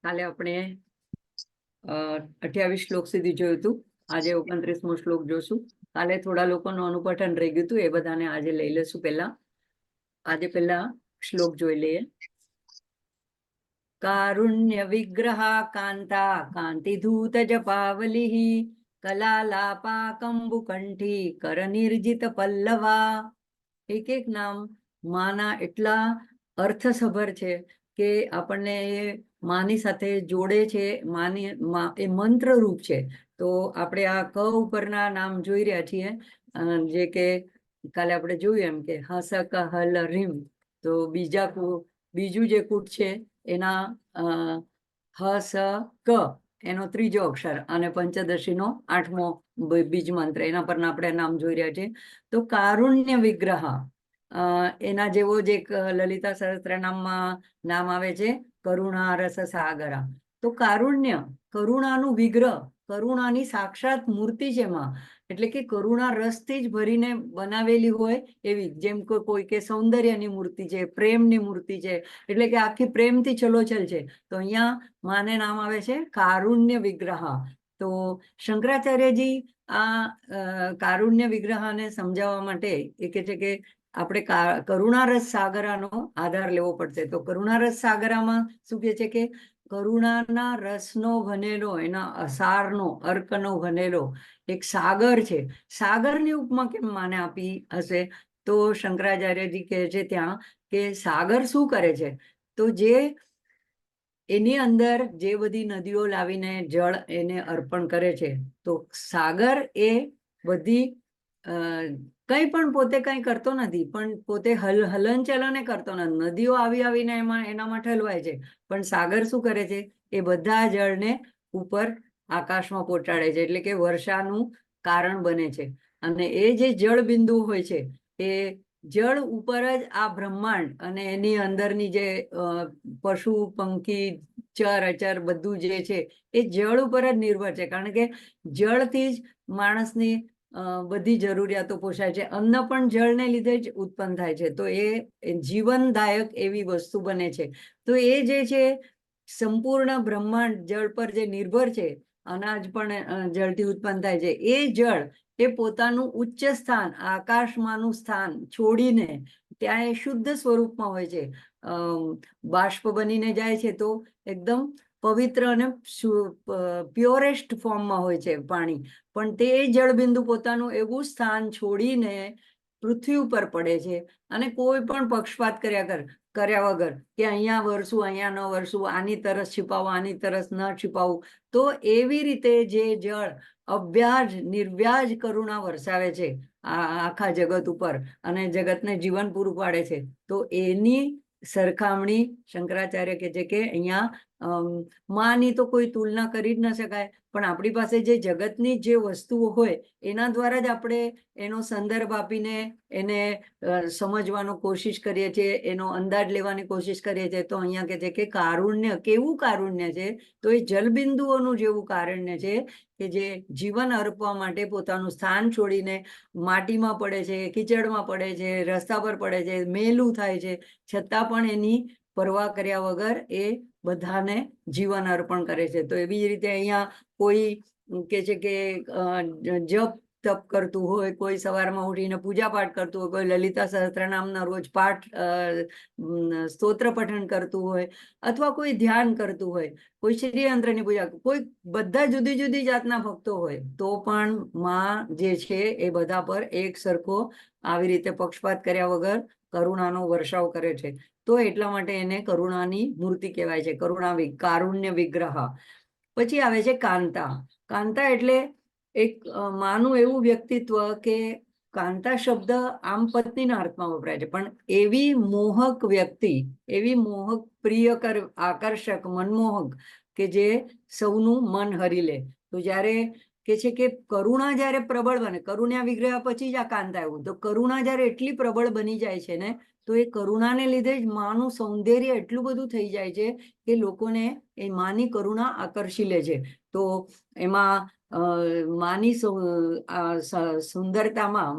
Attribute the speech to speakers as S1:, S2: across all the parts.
S1: કાલે આપણે 28 શ્લોક સુધી જોયું હતું. આજે 29મો શ્લોક જોશું. કાલે થોડા લોકોનું અનુપઠન રહી ગયું હતું, એ બધાને આજે લઈ લેશું. પહેલા શ્લોક જોઈ લઈએ. કારુણ્ય વિગ્રહા કાંતા કાંતિધૂત જપાવલિઃ કલાલાપા કંબુકંઠી કર નિર્જિત પલ્લવા. એક એક નામ માના એટલા અર્થસભર છે કે આપણને એ માની સાથે જોડે છે. એ મંત્ર રૂપ છે. તો આપણે આ ક ઉપરના નામ જોઈ રહ્યા છીએ, જે કે કાલે આપણે જોયું એમ કે હસ ક હલ રીમ. તો બીજું જે કૂટ છે એના હસ ક એનો ત્રીજો અક્ષર અને પંચદશીનો 8મો બીજ મંત્ર, એના પરના આપણે નામ જોઈ રહ્યા છીએ. તો કારુણ્ય વિગ્રહ એના જેવો જ એક લલિતા સહસ્ત્રનામમાં નામ આવે છે કરુણા રસ સાગરા. તો કારુણ્ય, કરુણાનું વિગ્રહ, કરુણાની સાક્ષાત મૂર્તિ છે માં. એટલે કે કરુણા રસથી જ ભરીને બનાવેલી હોય એવી, જેમ કોઈ કે સૌંદર્યની મૂર્તિ છે, પ્રેમની મૂર્તિ છે, એટલે કે આખી પ્રેમથી છલોછલ છે. તો અહીંયા માને નામ આવે છે કારુણ્ય વિગ્રહ. તો શંકરાચાર્યજી આ કારુણ્ય વિગ્રહને સમજાવવા માટે એ કહે છે કે આપણે કરુણારસ સાગરાનો આધાર લેવો પડશે. તો કરુણારસ સાગરામાં શું કહે છે કે કરુણાના રસનો ભનેલો, એના અસારનો, અર્કનો ભનેલો એક સાગર છે. સાગરની ઉપમા કેમ માને આપી હશે? તો શંકરાચાર્યજી કહે છે ત્યાં કે સાગર શું કરે છે? તો એની અંદર જે બધી નદીઓ લાવીને જળ એને અર્પણ કરે છે, તો સાગર એ બધી કંઈ પણ પોતે કંઈ કરતો નથી, પણ પોતે હલનચલને કરતો નથી. નદીઓ આવીને એનામાં ઠલવાય છે, પણ સાગર શું કરે છે? એ બધા જળને ઉપર આકાશમાં પહોંચાડે છે, એટલે કે વર્ષાનું કારણ બને છે. અને એ જે જળ બિંદુ હોય છે એ જળ ઉપર જ આ બ્રહ્માંડ અને એની અંદરની જે પશુ પંખી ચર અચર બધું જે છે એ જળ ઉપર જ નિર્ભર છે. કારણ કે જળથી જ માણસની બધી જરૂરિયાતો પોષાય છે. અન્ન પણ જળને લીધે જ ઉત્પન્ન થાય છે. તો એ જીવનદાયક એવી વસ્તુ બને છે. તો એ જે છે સંપૂર્ણ બ્રહ્માંડ જળ પર જે નિર્ભર છે, અનાજ પણ જળથી ઉત્પન્ન થાય છે. એ જળ એ પોતાનું ઉચ્ચ સ્થાન, આકાશમાંનું સ્થાન છોડીને ત્યાં એ શુદ્ધ સ્વરૂપમાં હોય છે. બાષ્પ બનીને જાય છે તો એકદમ પવિત્ર અને પ્યોરેસ્ટ ફોર્મમાં હોય છે પાણી. પણ તે જળબિંદુ પોતાનું એવું સ્થાન છોડીને પૃથ્વી ઉપર પડે છે અને કોઈ પણ પક્ષપાત કર્યા વગર કે અહીંયા વરસું, અહીંયા ન વરસું, આની તરસ छिपाવું, આની તરસ ન छिपाવું. તો એવી રીતે જે જળ અવ્યાજ નિર્વ્યાજ કરુણા વરસાવે છે આખા જગત ઉપર અને જગતને જીવન પૂરું પાડે છે, તો એની સરખામણી શંકરાચાર્ય કહે છે કે અહીંયા માની તો કોઈ તુલના કરી જ ન શકાય. પણ આપણી પાસે જે જગતની જે વસ્તુઓ હોય એના દ્વારા જ આપણે એનો સંદર્ભ આપીને એને સમજવાનો કોશિશ કરીએ છીએ, એનો અંદાજ લેવાની કોશિશ કરીએ છીએ. તો અહીંયા કહે છે કે કારુણ્ય, કેવું કારુણ્ય છે? તો એ જલબિંદુઓનું જેવું કારુણ્ય છે કે જે જીવન અર્પવા માટે પોતાનું સ્થાન છોડીને માટીમાં પડે છે, કીચડમાં પડે છે, રસ્તા પર પડે છે, મેલું થાય છે, છતાં પણ એની પરવા કર્યા વગર એ બધાને જીવન અર્પણ કરે છે. તો એવી જ રીતે અહીંયા કોઈ કે છે કે જપ તપ કરતું હોય, કોઈ સવારમાં ઉઠીને પૂજા પાઠ કરતું હોય, કોઈ લલિતા સહસ્ત્રનામના રોજ પાઠ સ્તોત્ર પઠન કરતું હોય, અથવા કોઈ ધ્યાન કરતું હોય, કોઈ શ્રીયંત્રની પૂજા, કોઈ બધા જુદી જુદી જાતના ભક્તો હોય, તો પણ માં જે છે એ બધા પર એક સરખો આવી રીતે પક્ષપાત કર્યા વગર કરુણાનો વર્ષાવ કરે છે. તો એટલા માટે એને કરુણાની મૂર્તિ કહેવાય છે, કારુણ્ય વિગ્રહ. પછી આવે છે કાંતા. કાંતા એટલે એક માનું એવું વ્યક્તિત્વ કે કાંતા શબ્દ આમ પત્નીના અર્થમાં વપરાય છે, પણ એવી મોહક વ્યક્તિ, એવી મોહક, પ્રિયકર, આકર્ષક, મનમોહક કે જે સૌનું મન હરી લે. તો જ્યારે કે છે કે કરુણા જ્યારે પ્રબળ બને, કરુણા વિગ્રહ પછી જ આ કાંતા આવ્યું, તો કરુણા જ્યારે એટલી પ્રબળ બની જાય છે ને તો એ કરુણાને લીધે જ માનું સૌંદર્ય એટલું બધું થઈ જાય છે કે લોકોને એ માની કરુણા આકર્ષી લે છે. તો એમાં માની સુંદરતામાં,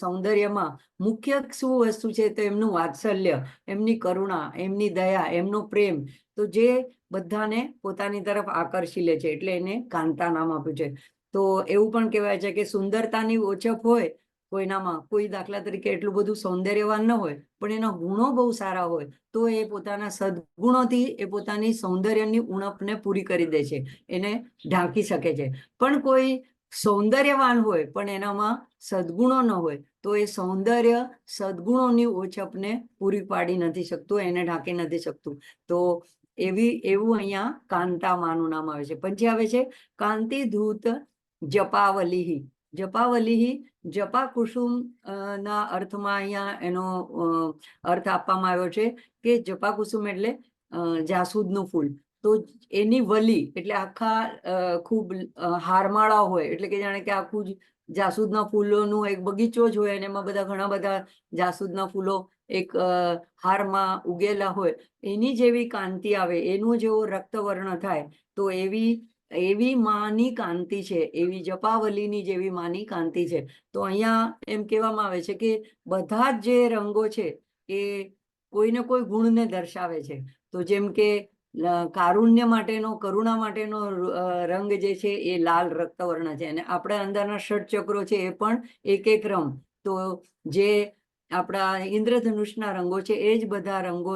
S1: સૌંદર્યમાં મુખ્ય શું વસ્તુ છે તો એમનું વાત્સલ્ય, એમની કરુણા, એમની દયા, એમનો પ્રેમ, તો જે બધાને પોતાની તરફ આકર્ષી લે છે, એટલે એને કાંતા નામ આપ્યું છે. તો એવું પણ કહેવાય છે કે સુંદરતાની ઓછપ હોય કોઈનામાં, કોઈ દાખલા તરીકે એટલું બધું સૌંદર્યવાન ન હોય પણ એના ગુણો બહુ સારા હોય, તો એ પોતાના સદગુણોથી એ પોતાની સૌંદર્યની ઉણપને પૂરી કરી દે છે, એને ઢાંકી શકે છે. પણ કોઈ સૌંદર્યવાન હોય પણ એનામાં સદગુણો ન હોય તો એ સૌંદર્ય સદગુણોની ઓછપને પૂરી પાડી નથી શકતું, એને ઢાંકી નથી શકતું. તો એવું અહીંયા કાંતામાનું નામ આવે છે. પછી આવે છે કાંતિ ધૂત જપાવલી. જપાવલી જપા કુસુમ ના અર્થમાં અહીંયા એનો અર્થ આપવામાં આવ્યો છે કે જપા કુસુમ એટલે જાસૂદનું ફૂલ. તો એની વલી એટલે આખા ખૂબ હારમાળા હોય, એટલે કે જાણે કે આખું જ જાસૂદના ફૂલોનું એક બગીચો જ હોય અને એમાં ઘણા બધા જાસૂદના ફૂલો એક હારમાં ઉગેલા હોય, એની જેવી કાંતિ આવે, એનું જેવો રક્તવર્ણ થાય, તો એવી માની કાંતિ છે, એવી જપાવલીની જેવી માની કાંતિ છે. તો અહીંયા એમ કહેવામાં આવે છે કે બધા જ જે રંગો છે એ કોઈને કોઈ ગુણને દર્શાવે છે. તો જેમ કે કારુણ્ય માટેનો, કરુણા માટેનો રંગ જે છે એ લાલ રક્તવર્ણ છે, અને આપણા અંદરના ષટચક્રો છે એ પણ એક રંગ. તો જે આપણા ઇન્દ્રધનુષના રંગો છે એ જ બધા રંગો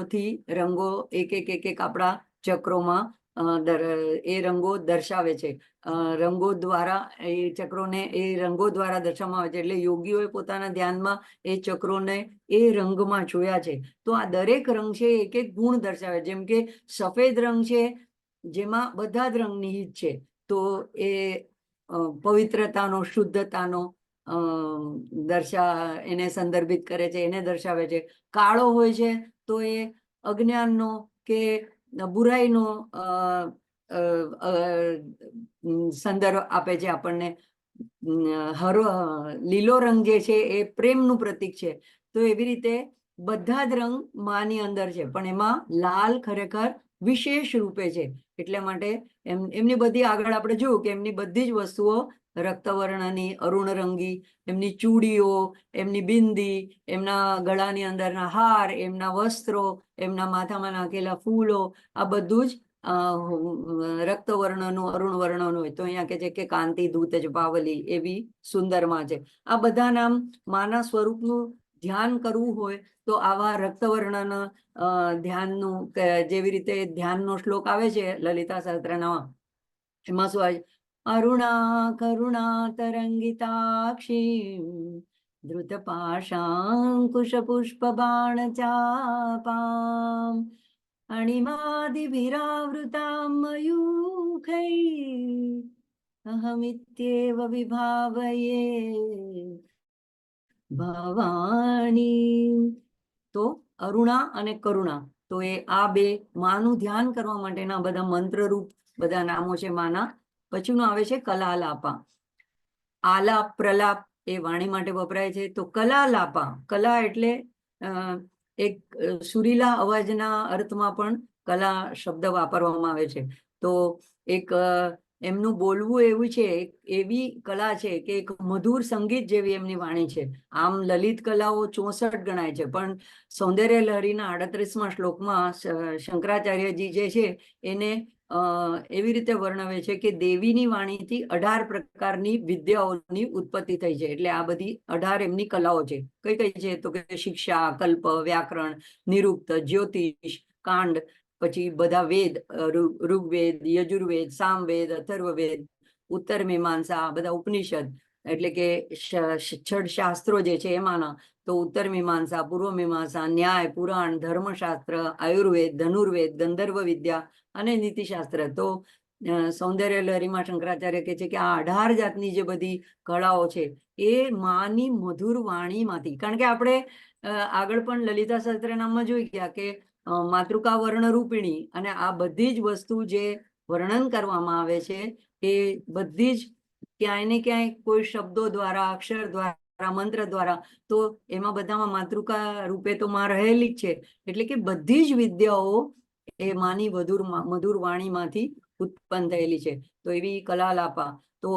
S1: એક આપણા ચક્રોમાં એ રંગો દર્શાવે છે. રંગો દ્વારા એ ચક્રોને એ રંગો દ્વારા દર્શાવવામાં આવે છે. એટલે યોગીઓએ પોતાના ધ્યાનમાં એ ચક્રોને એ રંગમાં જોયા છે. તો આ દરેક રંગ છે એક ગુણ દર્શાવે. જેમ કે સફેદ રંગ છે જેમાં બધા જ રંગ નિહિત છે, તો એ પવિત્રતાનો, શુદ્ધતાનો એને સંદર્ભિત કરે છે, એને દર્શાવે છે. કાળો હોય છે તો એ અજ્ઞાનનો કે બુરાઈનો સંદર્ભ આપે છે આપણને. લીલો રંગ જે છે એ પ્રેમનું પ્રતીક છે. તો એવી રીતે બધા જ રંગ માની અંદર છે, પણ એમાં લાલ ખરેખર વિશેષ રૂપે છે. એટલા માટે એમની બધી આગળ આપણે જોયું કે એમની બધી જ વસ્તુઓ રક્તવર્ણની, અરુણ રંગી, એમની ચૂડીઓ, એમની બિંદી, એમના ગળાની અંદરના હાર, એમના વસ્ત્રો, એમના માથામાં નાખેલા ફૂલો, આ બધું જ રક્તવર્ણનું, અરુણ વર્ણનું હોય. તો અહીંયા કે છે કે કાંતિ ધૂત જપાવલી, એવી સુંદરમાં છે. આ બધા નામ માના સ્વરૂપનું ધ્યાન કરવું હોય તો આવા રક્તવર્ણના ધ્યાનનું, જેવી રીતે ધ્યાનનો શ્લોક આવે છે લલિતા સહસ્ત્રનામાં, એમાં શું આવે? અરુણા કરુણા તરંગિતાક્ષી ધૃત પાશાંકુશ પુષ્પ બાણ ચાપામ અણિમાદિવિરાવૃતામ મયુખૈ અહમિત્યેવ વિભાવયે ભવાણી. તો અરુણા અને કરુણા, તો એ આ બે માનું ધ્યાન કરવા માટેના બધા મંત્રરૂપ બધા નામો છે માના. પછીનું આવે છે કલાલાપા. આલાપ, પ્રલાપ એ વાણી માટે વપરાય છે. તો કલાલાપા, કલા એટલે એક સુરીલા અવાજના અર્થમાં પણ કલા શબ્દ વાપરવામાં આવે છે. તો એક એમનું બોલવું એવું છે, એવી કલા છે કે એક મધુર સંગીત જેવી એમની વાણી છે. આમ લલિત કલાઓ 64 ગણાય છે, પણ સૌંદર્ય લહરીના 38મા શ્લોકમાં શંકરાચાર્યજી જે છે એને એવી રીતે વર્ણવે છે કે દેવીની વાણીથી 18 પ્રકારની વિદ્યાઓની ઉત્પત્તિ થઈ છે. એટલે આ બધી 18 એમની કલાઓ છે. કઈ કઈ છે? તો કે શિક્ષા, કલ્પ, વ્યાકરણ, નિરુક્ત, જ્યોતિષ, કાંડ, પછી બધા વેદ, ઋગ્વેદ, યજુર્વેદ, સામવેદ, અથર્વવેદ, ઉત્તર મીમાંસા, બધા ઉપનિષદ, એટલે કે છડ શાસ્ત્રો જે છે એમાંના. તો ઉત્તર મીમાંસા, પૂર્વ મીમાંસા, ન્યાય, પુરાણ, ધર્મશાસ્ત્ર, આયુર્વેદ, ધનુર્વેદ, ગંધર્વ વિદ્યા અને નીતિશાસ્ત્ર. તો સૌંદર્ય લહરીમાં શંકરાચાર્ય કહે છે કે આ 18 જાતની જે બધી કળાઓ છે એ માની મધુર વાણીમાંથી, કારણ કે આપણે આગળ પણ લલિતા સહસ્ત્રનામમાં જોઈ ગયા કે માતૃકા વર્ણ રૂપિણી, અને આ બધી જ વસ્તુ જે વર્ણન કરવામાં આવે છે એ બધી જ ક્યાંય ને ક્યાંય કોઈ શબ્દો દ્વારા, અક્ષર દ્વારા દ્વારા, મંત્ર દ્વારા, તો એમાં બધામાં માતૃકા રૂપે તો માં રહેલી જ છે. એટલે કે બધી જ વિદ્યાઓ એ માની મધુર વાણીમાંથી ઉત્પન્ન થયેલી છે. તો એવી કલાલાપા, તો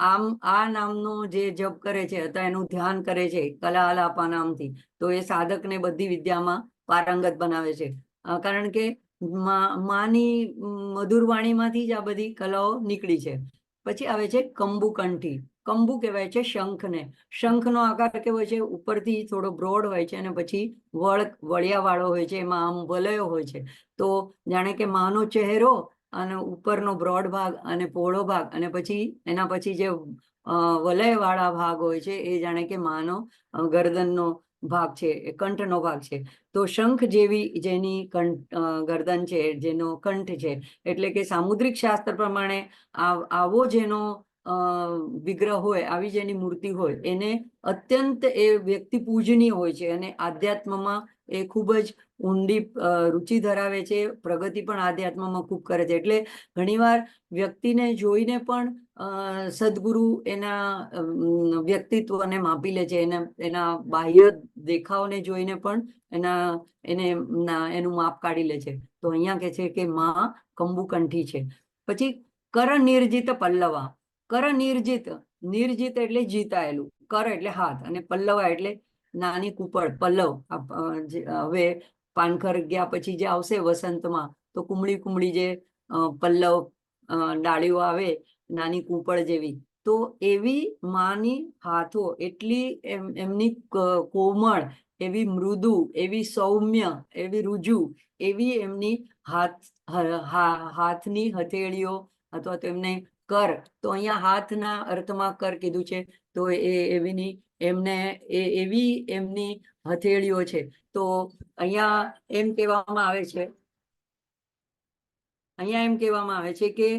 S1: આમ આ નામનો જે જપ કરે છે અથવા એનું ધ્યાન કરે છે કલાલાપા નામથી, તો એ સાધકને બધી વિદ્યામાં પારંગત બનાવે છે. કારણ કે માની મધુર વાણીમાંથી જ આ બધી કલાઓ નીકળી છે. પછી આવે છે કંબુકંઠી. કંબુ કહેવાય છે શંખને. શંખનો આકાર કેવો છે? ઉપરથી થોડો બ્રોડ હોય છે અને પછી વળિયા વાળો હોય છે, એમાં આમ વલયો હોય છે. તો જાણે કે માનો ચહેરો અને ઉપરનો બ્રોડ ભાગ અને પહોળો ભાગ, અને પછી એના પછી જે વલય વાળા ભાગ હોય છે એ જાણે કે માનો ગરદનનો ભાગ છે, કંઠનો ભાગ છે. તો શંખ જેવી જેની ગરદન છે, જેનો કંઠ છે, એટલે કે સામુદ્રિક શાસ્ત્ર પ્રમાણે આવો જેનો વિગ્રહ હોય, આવી જેની મૂર્તિ હોય, એને અત્યંત એ વ્યક્તિ પૂજનીય હોય છે અને આધ્યાત્મમાં એ ખૂબ જ ઊંડી રુચિ ધરાવે છે. પ્રગતિ પણ આધ્યાત્મમાં ખૂબ કરે છે. એટલે ઘણીવાર વ્યક્તિને જોઈને પણ સદગુરુ એના વ્યક્તિત્વને માપી લે છે, એના બાહ્ય દેખાવને જોઈને પણ એનું માપ કાઢી લે છે. તો અહીંયા કે છે કે માં કંબુકંઠી છે. પછી કર નિર્જિત પલ્લવા. કર નિર્જિત, નિર્જિત એટલે જીતાયેલું, કર એટલે હાથ, અને પલ્લવા એટલે નાની કુપળ, પલ્લવ. હવે પાનખર ગયા પછી જે આવશે વસંતમાં, તો કુમળી કુમળી જે પલ્લવ ડાળીઓ આવે નાની કૂપળ જેવી, તો એવી માની હાથો એટલી એમની કોમળ, એવી મૃદુ, એવી સૌમ્ય, એવી રુજુ, એવી એમની હાથની હથેળીઓ અથવા તો એમને કર. તો અહીંયા હાથના અર્થમાં કર કીધું છે. તો એવી એમની હથેળીઓ છે. તો અહીંયા એમ કહેવામાં આવે છે કે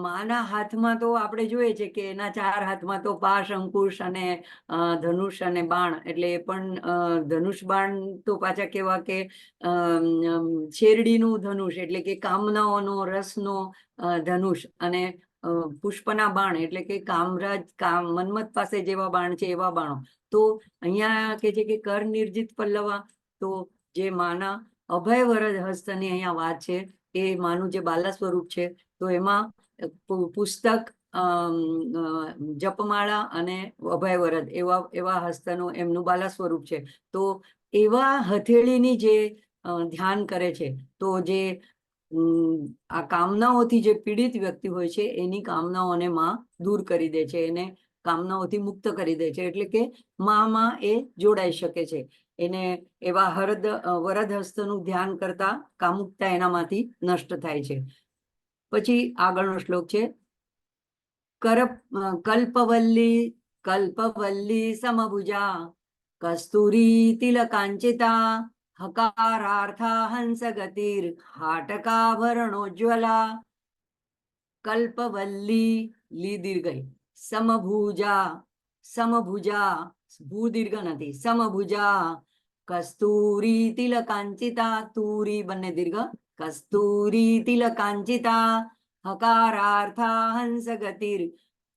S1: માના હાથમાં તો આપણે જોઈએ છે કે એના 4 હાથમાં તો પાશ, અંકુશ અને ધનુષ અને બાણ. એટલે એ પણ ધનુષ બાણ તો પાછા કેવા કે શેરડીનું ધનુષ, એટલે કે કામનાઓનો રસનો ધનુષ, અને પુષ્પના બાણ એટલે કે મન્મથ પાસે જેવા બાણ છે એવા બાણો. તો અહીંયા કે છે કે કર નિર્જિત પલ્લવા. તો જે માના અભય વરદ હસ્તની અહીંયા વાત છે. એ માનું જે બાલા સ્વરૂપ છે, તો એમાં પુસ્તક, જપમાળા અને અભય વરદ એવા હસ્તનું એમનું બાલા સ્વરૂપ છે. તો એવા હથેળીની જે ધ્યાન કરે છે, તો જે આ કામનાઓથી જે પીડિત વ્યક્તિ હોય છે એની કામનાઓને માં દૂર કરી દે છે, એને કામનાઓથી મુક્ત કરી દે છે. એટલે કે માં એ જોડાઈ શકે છે. એને એવા વરદ હસ્તનું ધ્યાન કરતા કામુકતા એનામાંથી નષ્ટ થાય છે. પછી આગળનો શ્લોક છે કલ્પવલ્લી સમભુજા કસ્તુરી તિલકાંચિતા હકારાર્થા હંસ ગતિર હાટકાભરણોજ્વલા. કલ્પવલ્લી, લી દીર્ઘ, સમભુજા, ભૂ દીર્ઘ નથી, સમભુજા, કસ્તુરી તિલકાંચિતા, તુરી બંને દીર્ઘ, કસ્તુરી તિલકાંચિતા હકારાર્થા હંસ ગતિર.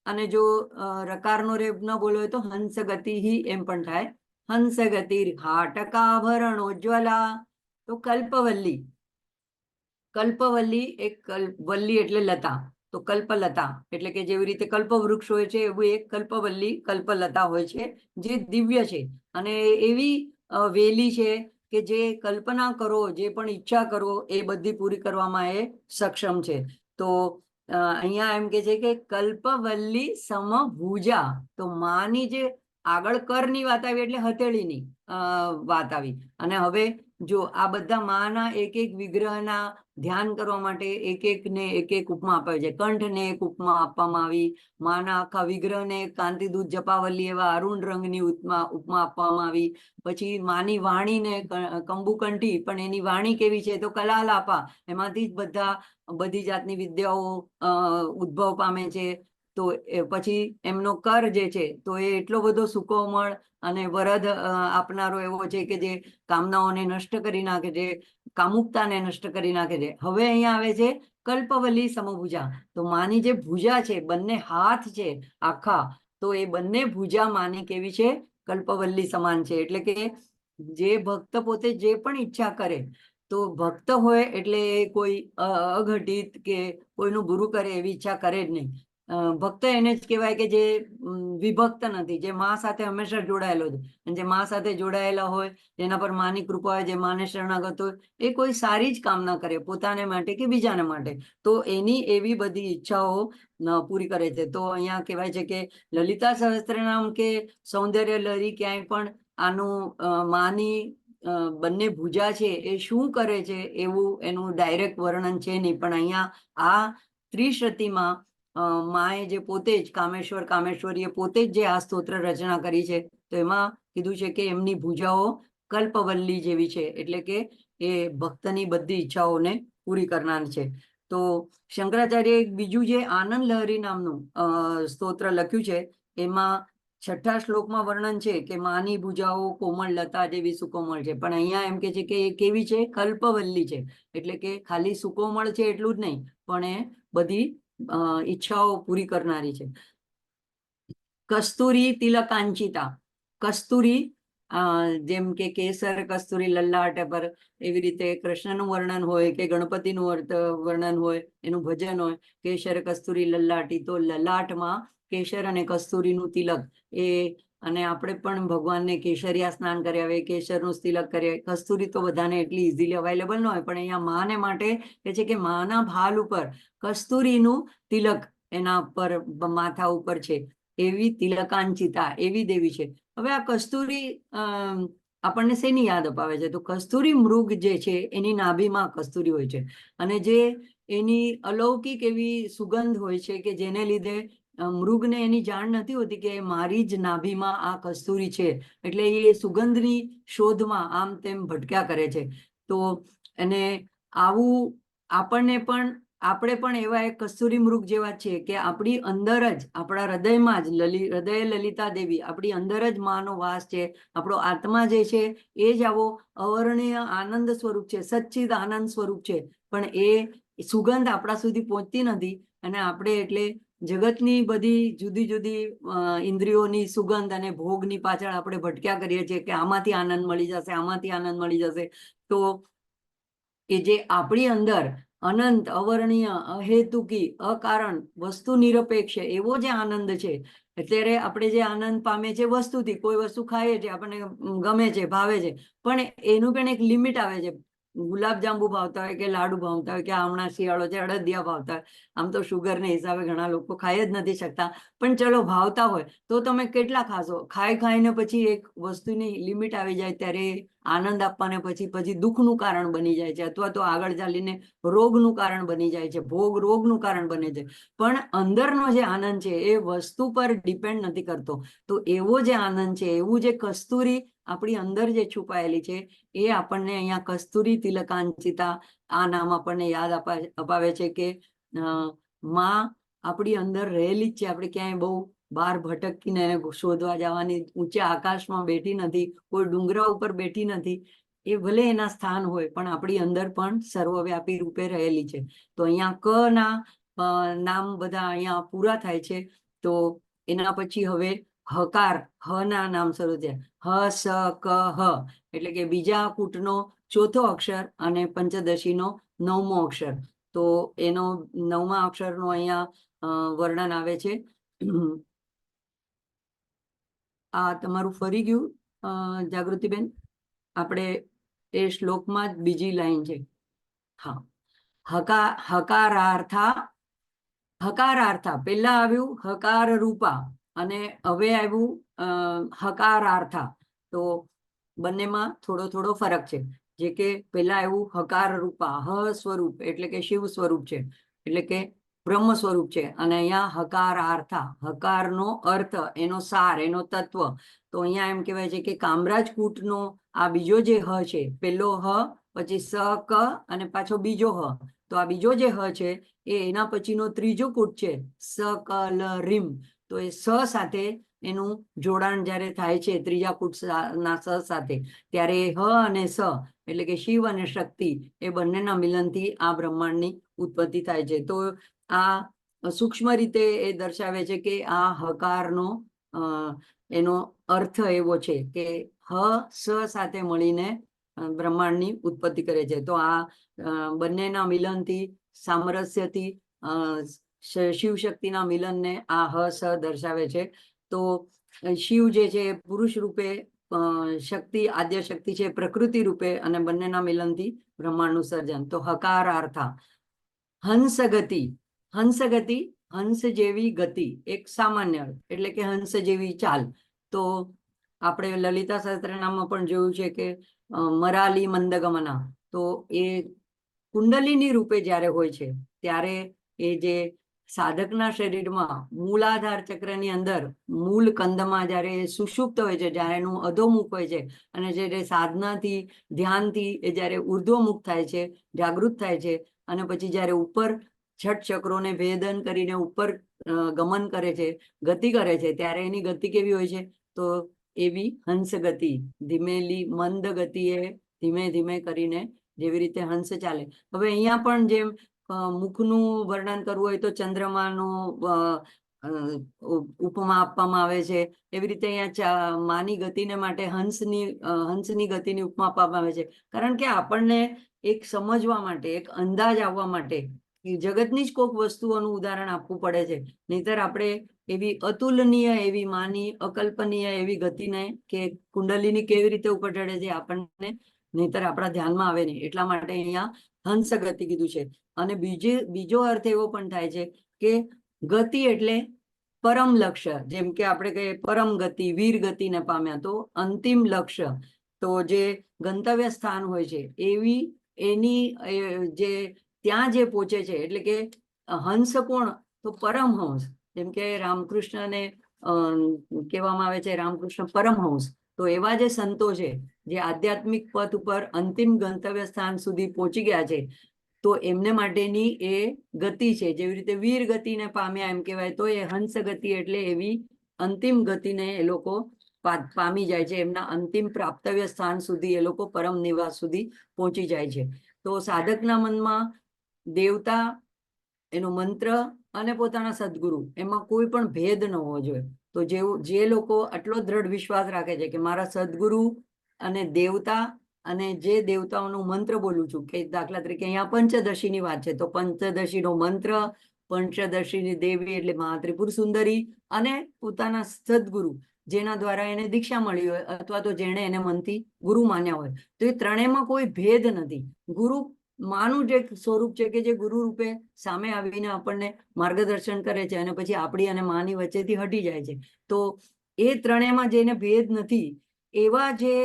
S1: અને જો રકારનો રેપ ન બોલો હોય તો હંસ ગતિ એમ પણ થાય. હંસ ગતિર હાટકાભરણોજ્વલા. તો કલ્પવલ્લી એક વલ્લી એટલે લતા. તો કલ્પલતા એટલે કે જેવી રીતે કલ્પવૃક્ષ હોય છે, એવું એક કલ્પવલ્લી, કલ્પલતા હોય છે, જે દિવ્ય છે અને એવી વેલી છે કે જે કલ્પના કરો, જે પણ ઈચ્છા કરો, એ બધી પૂરી કરવામાં એ સક્ષમ છે. તો અહીંયા એમ કે છે કે કલ્પવલ્લી સમભુજા. તો માની જે આગળ કરની વાત આવી એટલે હથેળીની વાત આવી, અને હવે જો આ બધા માના એક એક વિગ્રહના ધ્યાન કરવા માટે એક એક ઉપમા અપાવી છે. કંઠને એક ઉપમા આપવામાં આવી, માના આખા વિગ્રહને કાંતિદૂત જપાવલ્લી એવા અરુણ રંગની ઉપમા આપવામાં આવી. પછી માની વાણીને કંબુકંઠી, પણ એની વાણી કેવી છે? તો કલાલાપા. એમાંથી જ બધી જાતની વિદ્યાઓ ઉદ્ભવ પામે છે. તો પછી એમનો કર જે છે, તો એ એટલો બધો સુકોમળ અને વરદ આપનારો એવો છે કે જે કામનાઓને નષ્ટ કરી નાખે છે, કામુકતાને નષ્ટ કરી નાખે છે. હવે અહીંયા આવે છે કલ્પવલ્લી સમભુજા. તો માની જે ભુજા છે, બંને હાથ છે આખા, તો એ બંને ભુજા માની કેવી છે? કલ્પવલ્લી સમાન છે. એટલે કે જે ભક્ત પોતે જે પણ ઈચ્છા કરે, તો ભક્ત હોય એટલે કોઈ અઘટિત કે કોઈનું બુરું કરે એવી ઈચ્છા કરે જ નહીં. ભક્ત એને જ કહેવાય કે જે વિભક્ત નથી, જે મા સાથે હંમેશા જોડાયેલો છે. અને જે મા સાથે જોડાયેલા હોય, જેના પર માની કૃપા હોય, જે માને શરણાગત હોય, એ કોઈ સારી જ કામના કરે, પોતાને માટે કે બીજાને માટે. તો એની એવી બધી ઈચ્છાઓ પૂરી કરે છે. તો અહીંયા કહેવાય છે કે લલિતા સહસ્ત્રનામ કે સૌંદર્ય લહરી ક્યાંય પણ આનું માની બંને ભુજા છે એ શું કરે છે એવું એનું ડાયરેક્ટ વર્ણન છે નહીં. પણ અહીંયા આ ત્રિશતીમાં માએ જે પોતે જ કામેશ્વરીએ પોતે જ જે આ સ્તોત્ર રચના કરી છે, તો એમાં કીધું છે કે એમની ભુજાઓ કલ્પવલ્લી જેવી છે. એટલે કે એ ભક્તની બધી ઈચ્છાઓને પૂરી કરનાર છે. તો શંકરાચાર્ય બીજું જે આનંદ લહરી નામનું સ્તોત્ર લખ્યું છે, એમાં 6ઠ્ઠા શ્લોકમાં વર્ણન છે કે માની ભુજાઓ કોમળ લતા જેવી સુકોમળ છે. પણ અહીંયા એમ કે છે કે એ કેવી છે? કલ્પવલ્લી છે. એટલે કે ખાલી સુકોમળ છે એટલું જ નહીં, પણ એ બધી ઈચ્છાઓ પૂરી કરનારી છે. કસ્તુરી તિલકાંચિતા. કસ્તુરી જેમ કે કેસર કસ્તુરી લલાટ પર, એવી રીતે કૃષ્ણનું વર્ણન હોય કે ગણપતિનું વર્ણન હોય, એનું ભજન હોય, કેસર કસ્તુરી લલાટી. તો લલાટમાં કેસર અને કસ્તુરીનું તિલક એ, અને આપણે પણ ભગવાનને કેસરિયા સ્નાન કર્યા હોય, કેસરનું તિલક કર્યા. કસ્તુરી તો બધાને એટલી ઇઝીલી અવેલેબલ ન હોય, પણ અહીંયા માને માટે કે છે કે માના ભાલ ઉપર કસ્તુરીનું તિલક એના પર માથા ઉપર છે. એવી તિલકાંચિતા એવી દેવી છે. હવે આ કસ્તુરી આપણને શેની યાદ અપાવે છે? તો કસ્તુરી મૃગ જે છે એની નાભીમાં કસ્તુરી હોય છે, અને જે એની અલૌકિક એવી સુગંધ હોય છે કે જેને લીધે મૃગને એની જાણ નથી હોતી કે મારી જ નાભીમાં આ કસ્તુરી છે. એટલે એ સુગંધની શોધમાં આમ તેમ ભટક્યા કરે છે. તો એને આવું આપણે પણ એવા એક કસ્તુરી મૃગ જેવા છે કે આપણી અંદર જ, આપણા હૃદયમાં જ હૃદય લલિતા દેવી, આપણી અંદર જ માનો વાસ છે. આપણો આત્મા જે છે એ જ આવો અવર્ણનીય આનંદ સ્વરૂપ છે, સચ્ચિદ આનંદ સ્વરૂપ છે. પણ એ સુગંધ આપણા સુધી પહોંચતી નથી, અને આપણે એટલે જગતની બધી જુદી જુદી ઇન્દ્રિયોની સુગંધ અને ભોગની પાછળ આપણે ભટક્યા કરીએ છીએ કે આમાંથી આનંદ મળી જશે, આમાંથી આનંદ મળી જશે. તો એ જે આપણી અંદર અનંત, અવર્ણનીય, અહેતુકી, અકારણ, વસ્તુ નિરપેક્ષ એવો જે આનંદ છે, અત્યારે આપણે જે આનંદ પામે છે વસ્તુથી, કોઈ વસ્તુ ખાઈએ છીએ, આપણને ગમે છે, ભાવે છે, પણ એનું પણ એક લિમિટ આવે છે. ગુલાબજાંબુ ભાવતા હોય કે લાડુ ભાવતા હોય કે હમણાં શિયાળો છે અડદિયા ભાવતા હોય. આમ તો શુગરને હિસાબે ઘણા લોકો ખાઈ જ નથી શકતા, પણ ચલો ભાવતા હોય તો તમે કેટલા ખાશો? ખાઈને પછી એક વસ્તુની લિમિટ આવી જાય ત્યારે આનંદ આપવાને પછી દુઃખનું કારણ બની જાય છે, અથવા તો આગળ ચાલીને રોગનું કારણ બની જાય છે, ભોગ રોગનું કારણ બને છે. પણ અંદરનો જે આનંદ છે એ વસ્તુ પર ડિપેન્ડ નથી કરતો. તો એવો જે આનંદ છે, એવું જે કસ્તુરી આપણી અંદર જે છુપાયેલી છે, એ આપણને અહીંયા કસ્તુરી તિલકાંચિતા આ નામ આપણને યાદ અપાવે છે કે માં આપણી અંદર રહેલી જ છે. આપણે ક્યાંય બહુ બહાર ભટકીને શોધવા જવાની, ઊંચા આકાશમાં બેઠી નથી, કોઈ ડુંગરા ઉપર બેઠી નથી. એ ભલે એના સ્થાન હોય, પણ આપણી અંદર પણ સર્વવ્યાપી રૂપે રહેલી છે. તો અહીંયા ક ના નામ બધા અહીંયા પૂરા થાય છે. તો એના પછી હવે હકાર, હ ના નામ શરૂ થયા. હ, સ, ક, હ, એટલે કે બીજા કૂટનો ચોથો અક્ષર અને પંચદશીનો 9મો અક્ષર. તો એનો 9મા અક્ષરનો અહીંયા વર્ણન આવે છે. આ તમારું ફરી ગયું જાગૃતિબેન? આપણે એ શ્લોકમાં જ બીજી લાઈન છે. હા, હકારાર્થા પેલા આવ્યું હકાર રૂપા, અને હવે આવ્યું હકારાર્થા. તો બંનેમાં થોડો થોડો ફરક છે. જે કે પેલા આવ્યું હકાર રૂપા, હ સ્વરૂપ એટલે કે શિવ સ્વરૂપ છે, એટલે કે બ્રહ્મ સ્વરૂપ છે. અને અહીંયા હકારાર્થા, હકારનો અર્થ, એનો સાર, એનો તત્વ. તો અહીંયા એમ કહેવાય છે કે કામરાજ કૂટનો આ બીજો જે હ છે, પેલો હ, પછી સ, ક, અને પાછો બીજો હ. તો આ બીજો જે હ છે એ એના પછીનો ત્રીજો કૂટ છે, સ, ક, લ, રીમ. તો એ સ સાથે એનું જોડાણ જ્યારે થાય છે ત્રીજા કૂટ ના સ સાથે, ત્યારે હ અને સ એટલે કે શિવ અને શક્તિ એ બંનેના મિલનથી આ બ્રહ્માંડની ઉત્પત્તિ થાય છે. તો આ સૂક્ષ્મ રીતે એ દર્શાવે છે કે આ હકારનો એનો અર્થ એવો છે કે હ સ સાથે મળીને બ્રહ્માંડની ઉત્પત્તિ કરે છે. તો આ બંનેના મિલનથી, સામરસ્યથી શિવ શક્તિના મિલનને આ હ સ દર્શાવે છે. તો શિવ જે છે પુરુષ રૂપે શક્તિ, આદ્ય શક્તિ છે પ્રકૃતિ રૂપે, અને બંનેના મિલનથી બ્રહ્માંડનું સર્જન. તો હકારાર્થા, હંસ ગતિ. હંસ ગતિ, હંસ જેવી ગતિ, એક સામાન્ય એટલે કે હંસ જેવી ચાલ. તો આપણે લલિતા સહસ્ત્રનામમાં પણ જોયું છે કે મરાલી મંદગમના, તો એ કુંડલીની રૂપે જ્યારે હોય છે ત્યારે એ જે સાધકના શરીરમાં મૂલાધાર ચક્રની અંદર મૂળ કંદમાં જ્યારે સુષુપ્ત હોય છે, જ્યારે એનું અધોમુખ હોય છે, અને જ્યારે સાધનાથી, ધ્યાનથી એ જ્યારે ઉર્ધ્વમુખ થાય છે, જાગૃત થાય છે, અને પછી જ્યારે ઉપર છઠ ચક્રોને ભેદન કરીને ઉપર ગમન કરે છે, ગતિ કરે છે, ત્યારે એની ગતિ કેવી હોય છે? તો એવી હંસ ગતિ, ધીમેલી મંદ ગતિએ ધીમે ધીમે કરીને જેવી રીતે હંસ ચાલે. હવે અહીંયા પણ જેમ મુખનું વર્ણન કરવું હોય તો ચંદ્રમાનું ઉપમા આપવામાં આવે છે, એવી રીતે અહીંયા માની ગતિને માટે હંસની ગતિની ઉપમા આપવામાં આવે છે. કારણ કે આપણને એક સમજવા માટે, એક અંદાજ આવવા માટે જગતની જ કોઈક વસ્તુઓનું ઉદાહરણ આપવું પડે છે. નહીતર આપણે એવી અતુલનીય, એવી માની અકલ્પનીય એવી ગતિને કે કુંડલીની કેવી રીતે ઉપર ચડે છે આપણને નહીતર આપણા ધ્યાનમાં આવે નહીં. એટલા માટે અહીંયા હંસ ગતિ કીધું છે. અને બીજો અર્થ એવો પણ થાય છે કે ગતિ એટલે પરમ લક્ષ્ય. જેમ કે આપણે કહીએ પરમ ગતિ, વીર ગતિને પામ્યા, તો અંતિમ લક્ષ્ય, તો જે ગંતવ્ય સ્થાન હોય છે એવી એની જે ત્યાં જે પહોંચે છે, એટલે કે હંસ કોણ? તો પરમહંસ. જેમ કે રામકૃષ્ણને કહેવામાં આવે છે રામકૃષ્ણ પરમહંસ. તો એવા જે સંતો છે જે આધ્યાત્મિક પથ ઉપર અંતિમ ગંતવ્ય સ્થાન સુધી પહોંચી ગયા છે, તો એમને માટેની એ ગતિ છે. જેવી રીતે વીર ગતિને પામ્યા એમ કહેવાય, તો એ હંસ ગતિ એટલે એવી અંતિમ ગતિને એ લોકો પામી જાય છે. એમના અંતિમ પ્રાપ્તવ્ય સ્થાન સુધી એ લોકો પરમ નિવાસ સુધી પહોંચી જાય છે. તો સાધકના મનમાં દેવતા, એનો મંત્ર અને પોતાના સદગુરુ, એમાં કોઈ પણ ભેદ ન હોવો જોઈએ. તો જે લોકો આટલો દ્રઢ વિશ્વાસ રાખે છે કે મારા સદગુરુ અને દેવતા, અને જે દેવતાઓનું મંત્ર બોલું છું, કે દાખલા તરીકે અહીંયા પંચદશીની વાત છે, તો પંચદશીનો મંત્ર, પંચદશીની દેવી એટલે મહાત્રિપુર સુંદરી, અને પોતાના સદગુરુ જેના દ્વારા એને દીક્ષા મળી હોય, અથવા તો જેણે એને મનથી ગુરુ માન્યા હોય, તો એ ત્રણેયમાં કોઈ ભેદ નથી. ગુરુ માનું જે સ્વરૂપ છે કે જે ગુરુ રૂપે સામે આવીને આપણને માર્ગદર્શન કરે છે, અને પછી આપણી અને માની વચ્ચેથી હટી જાય છે. તો એ ત્રણેયમાં જેને ભેદ નથી, એવા જે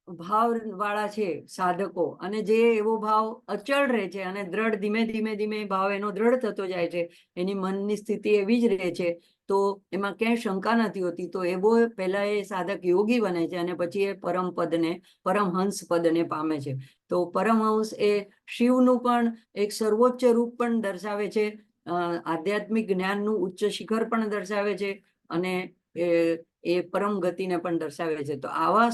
S1: ભાવ વાળા છે સાધકો, અને જે એવો ભાવ અચળ રહે છે અને દ્રઢ, ધીમે ધીમે ધીમે ભાવ એનો દ્રઢ થતો જાય છે, એની મનની સ્થિતિ એવી જ રહે છે, તો એમાં ક્યાંય શંકા નથી હોતી. તો એવો પહેલા એ સાધક યોગી બને છે, અને પછી એ પરમ પદને, પરમહંસ પદને પામે છે. તો પરમહંસ એ શિવનું પણ એક સર્વોચ્ચ રૂપ પણ દર્શાવે છે, આધ્યાત્મિક જ્ઞાનનું ઉચ્ચ શિખર પણ દર્શાવે છે, અને એ પરમ ગતિને પણ દર્શાવે છે. તો આવા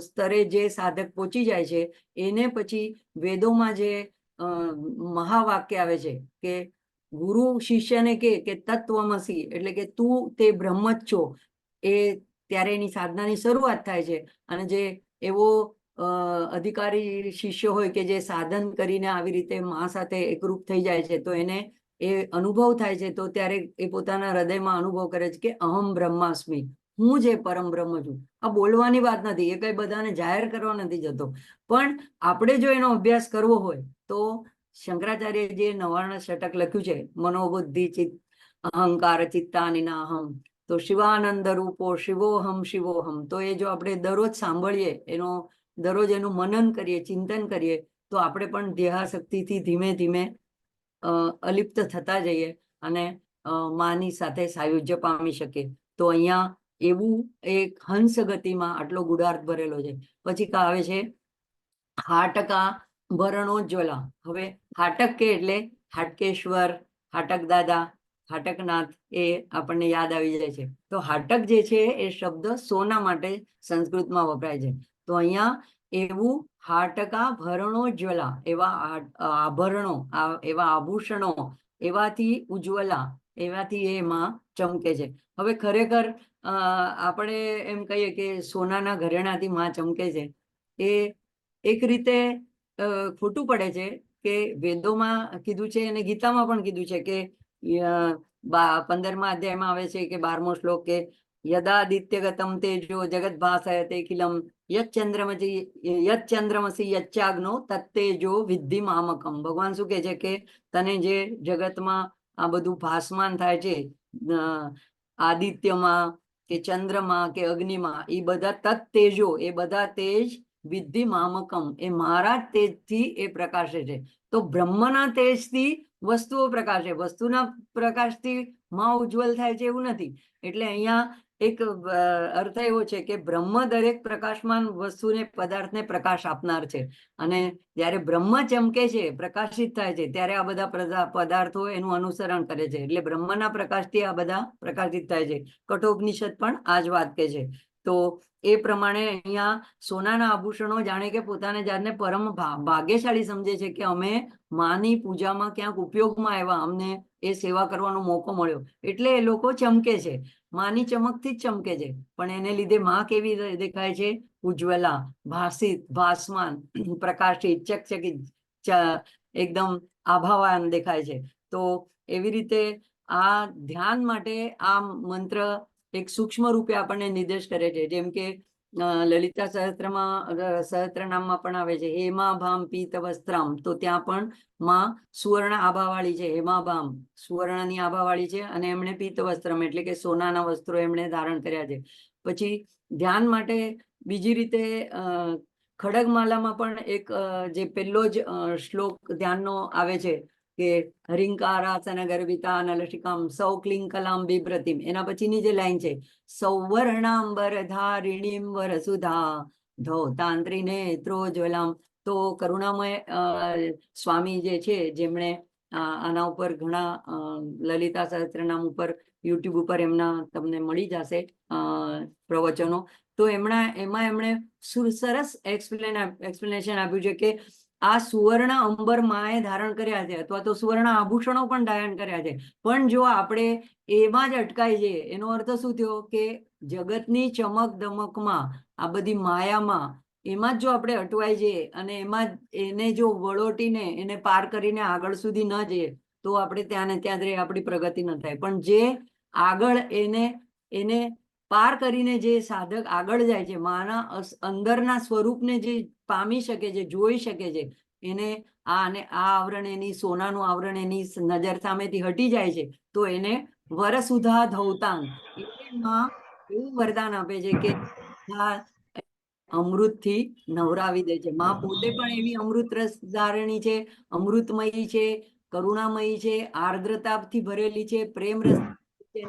S1: સ્તરે જે સાધક પહોંચી જાય છે, એને પછી વેદોમાં જે મહાવાક્ય આવે છે કે ગુરુ શિષ્યને કે તત્વમસી, એટલે કે તું તે બ્રહ્મ જ છો, એ ત્યારે એની સાધનાની શરૂઆત થાય છે. અને જે એવો અધિકારી શિષ્ય હોય કે જે સાધન કરીને આવી રીતે મા સાથે એકરૂપ થઈ જાય છે, તો એને એ અનુભવ થાય છે, તો ત્યારે એ પોતાના હૃદયમાં અનુભવ કરે છે કે અહમ બ્રહ્માસ્મિ, હું જે પરમ બ્રહ્મ છું. આ બોલવાની વાત નથી, એ કઈ બધાને જાહેર કરવા નથી જતો, પણ આપણે જો એનો અભ્યાસ કરવો હોય તો શંકરાચાર્ય જે 99 ષટક લખ્યું છે, મનોબુદ્ધિ ચિત્ત અહંકાર ચિત્તાનિના અહમ, તો શિવાનંદ રૂપો શિવોહમ શિવોહમ, તો એ જો આપણે દરરોજ સાંભળીએ, દરરોજ એનું મનન કરીએ, ચિંતન કરીએ, તો આપણે પણ દેહાશક્તિથી ધીમે ધીમે અલિપ્ત થતા જઈએ અને માની સાથે સાયુજ્ય પામી શકીએ. તો અહીંયા એવું એક હંસ ગતિમાં આટલો ગુડાર્થ ભરેલો છે. પછી આવે છે હાટકા ભરણોજ્વલા. હવે હાટક કે એટલે હાટકેશ્વર, હાટક દાદા, હાટકનાથ, એ આપણને યાદ આવી જાય છે. તો હાટક જે છે એ શબ્દ સોના માટે સંસ્કૃતમાં વપરાય છે. તો અહીંયા એવું હાટકા ભરણોજ્વલા, એવા આભરણો, એવા આભૂષણો, એવાથી ઉજ્જવલા, એવાથી એમાં ચમકે છે. હવે ખરેખર આપણે એમ કહીએ કે સોનાના ઘરેણાથી માં ચમકે છે, એ એક રીતે ખોટું પડે છે કે વેદોમાં કીધું છે અને ગીતામાં પણ કીધું છે કે 15મા અધ્યાયમાં આવે છે કે 12મો શ્લોક કે યદાદિત્યગતમ તેજો જગત ભાસયતે ખિલમ યચ્ચંદ્રમસી યચ્ચાગ્નો તત્તેજો વિદ્ધિ મામકમ. ભગવાન શું કહે છે કે તને જે જગતમાં આ બધું ભાસમાન થાય છે, આદિત્યમાં કે ચંદ્રમાં કે અગ્નિમાં, એ બધા તત્તેજો, એ બધા તેજ વિદ્ધિ મામકમ, એ મારા તેજથી એ પ્રકાશે છે. તો બ્રહ્મના તેજથી વસ્તુઓ પ્રકાશે, વસ્તુના પ્રકાશથી માં ઉજ્જવલ થાય છે એવું નથી. એટલે અહીંયા એક અર્થ એવો છે કે બ્રહ્મ દરેક પ્રકાશમાન વસ્તુને, પદાર્થને પ્રકાશ આપનાર છે, અને જ્યારે બ્રહ્મ ચમકે છે, પ્રકાશિત થાય છે, ત્યારે આ બધા પદાર્થો એનું અનુસરણ કરે છે. એટલે બ્રહ્મના પ્રકાશથી આ બધા પ્રકાશિત થાય છે. કઠોપનિષદ પણ આ જ વાત કહે છે. તો એ પ્રમાણે અહીંયા સોનાના આભૂષણો જાણે કે પોતાને જાતને પરમ ભાગ્યશાળી સમજે છે કે અમે માની પૂજામાં ક્યાંક ઉપયોગમાં આવ્યા, અમને એ સેવા કરવાનો મોકો મળ્યો, એટલે એ લોકો ચમકે છે. માની ચમકથી જ ચમકે છે, પણ એને લીધે માં કેવી દેખાય છે? ઉજ્જવલા, ભાસિત, ભાસમાન, પ્રકાશિત, ચકચકિત, એકદમ આભાવાન દેખાય છે. તો એવી રીતે આ ધ્યાન માટે આ મંત્ર એક સૂક્ષ્મ રૂપે આપણને નિર્દેશ કરે છે. જેમ કે લલિતા સહસ્ત્રનામમાં પણ આવે છે હેમાભામ પીત વસ્ત્રામ, તો ત્યાં પણ માં સુવર્ણ આભાવાળી છે. હેમાભામ સુવર્ણની આભાવાળી છે, અને એમણે પીત વસ્ત્રમ એટલે કે સોનાના વસ્ત્રો એમણે ધારણ કર્યા છે. પછી ધ્યાન માટે બીજી રીતે ખડગમાલામાં પણ એક જે પહેલો જ શ્લોક ધ્યાનનો આવે છે કે હરિંકારાસન ગર્વિતા નલશિકામ સૌ ક્લિંકલામ બિભ્રતિમ, એના પછીની જે લાઈન છે સૌવર્ણાંબર ધારિણીમ વરસુધા ધૌતાંત્રી નેત્રોજ્વલામ. તો કરુણામય સ્વામી જે છે, જેમણે આના ઉપર ઘણા લલિતા સહસ્ત્રનામ ઉપર યુટ્યુબ ઉપર એમના તમને મળી જશે પ્રવચનો. તો એમાં એમણે સરસ એક્સપ્લેનેશન આપ્યું છે કે આ સુવર્ણ અંબર માએ ધારણ કર્યા છે, અથવા તો સુવર્ણ આભૂષણો પણ ધારણ કર્યા છે, પણ જો આપણે એમાં જ અટકાઈ જઈએ, એનો અર્થ શું થયો કે જગતની ચમક દમકમાં, આ બધી માયામાં, એમાં જ જો આપણે અટવાઈ જઈએ અને એમાં એને જો વળોટીને એને પાર કરીને આગળ સુધી ન જઈએ, તો આપણે ત્યાં ને ત્યાં જ આપણી પ્રગતિ ન થાય. પણ જે આગળ એને પાર કરીને જે સાધક આગળ જાય છે, માના અંદરના સ્વરૂપને જે પામી શકે છે, જોઈ શકે છે, એને અને આ આવરણ એની સોનાનું આવરણ એની નજર સામેથી હટી જાય છે, તો એને વરસુધા ધૌતાંગ એટલે માં એવું વરદાન આપે છે કે અમૃતથી નવરાવી દે છે. માં પોતે પણ એવી અમૃત રસ ધારણી છે, અમૃતમયી છે, કરુણામયી છે, આર્દ્રતાથી ભરેલી છે, પ્રેમ રસ છે,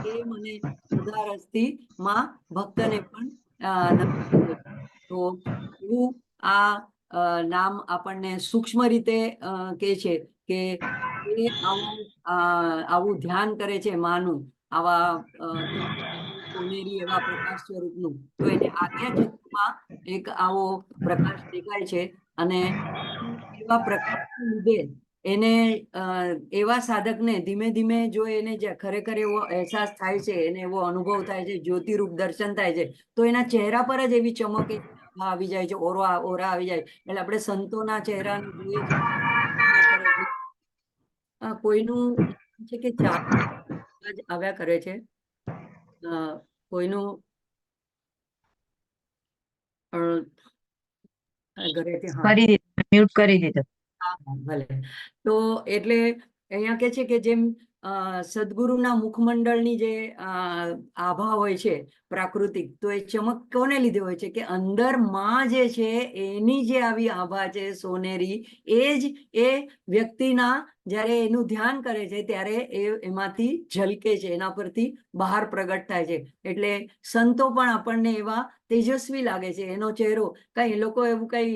S1: પ્રેમ અને ઉદારસથી માં ભક્તને પણ નવરાવી દે છે. તો એવું આ નામ આપણને સૂક્ષ્મ રીતે કે છે કે આવું ધ્યાન કરે છે માનું, આવા સોનેરી એવા પ્રકાશ સ્વરૂપનું, તો એને આજ્ઞા ચક્રમાં એક આવો પ્રકાશ દેખાય છે. અને એવા પ્રકાશને લીધે એને એવા સાધકને ધીમે ધીમે જો એને ખરેખર એવો અહેસાસ થાય છે, એને એવો અનુભવ થાય છે, જ્યોતિરૂપ દર્શન થાય છે, તો એના ચહેરા પર જ એવી ચમક આવી જાય છે, ઓરા આવી જાય. એટલે આપણે સંતોના ચહેરાને જોઈએ છીએ, કોઈનું છે કે ચાર આવ્યા કરે છે, કોઈનું ઘરેથી
S2: મ્યુટ કરી દીધો.
S1: ભલે. તો એટલે અહીંયા કે છે કે જેમ સદગુરુના મુખમંડળની જે આભા હોય છે પ્રાકૃતિક, તો એ ચમક કોને લીધે હોય છે કે અંદર માં જે છે એની જે આવી આભા છે સોનેરી, એ જ એ વ્યક્તિના જ્યારે એનું ધ્યાન કરે છે ત્યારે એમાંથી ઝલકે છે, એના પરથી બહાર પ્રગટ થાય છે. એટલે સંતો પણ આપણને એવા તેજસ્વી લાગે છે, એનો ચહેરો કઈ એ લોકો એવું કઈ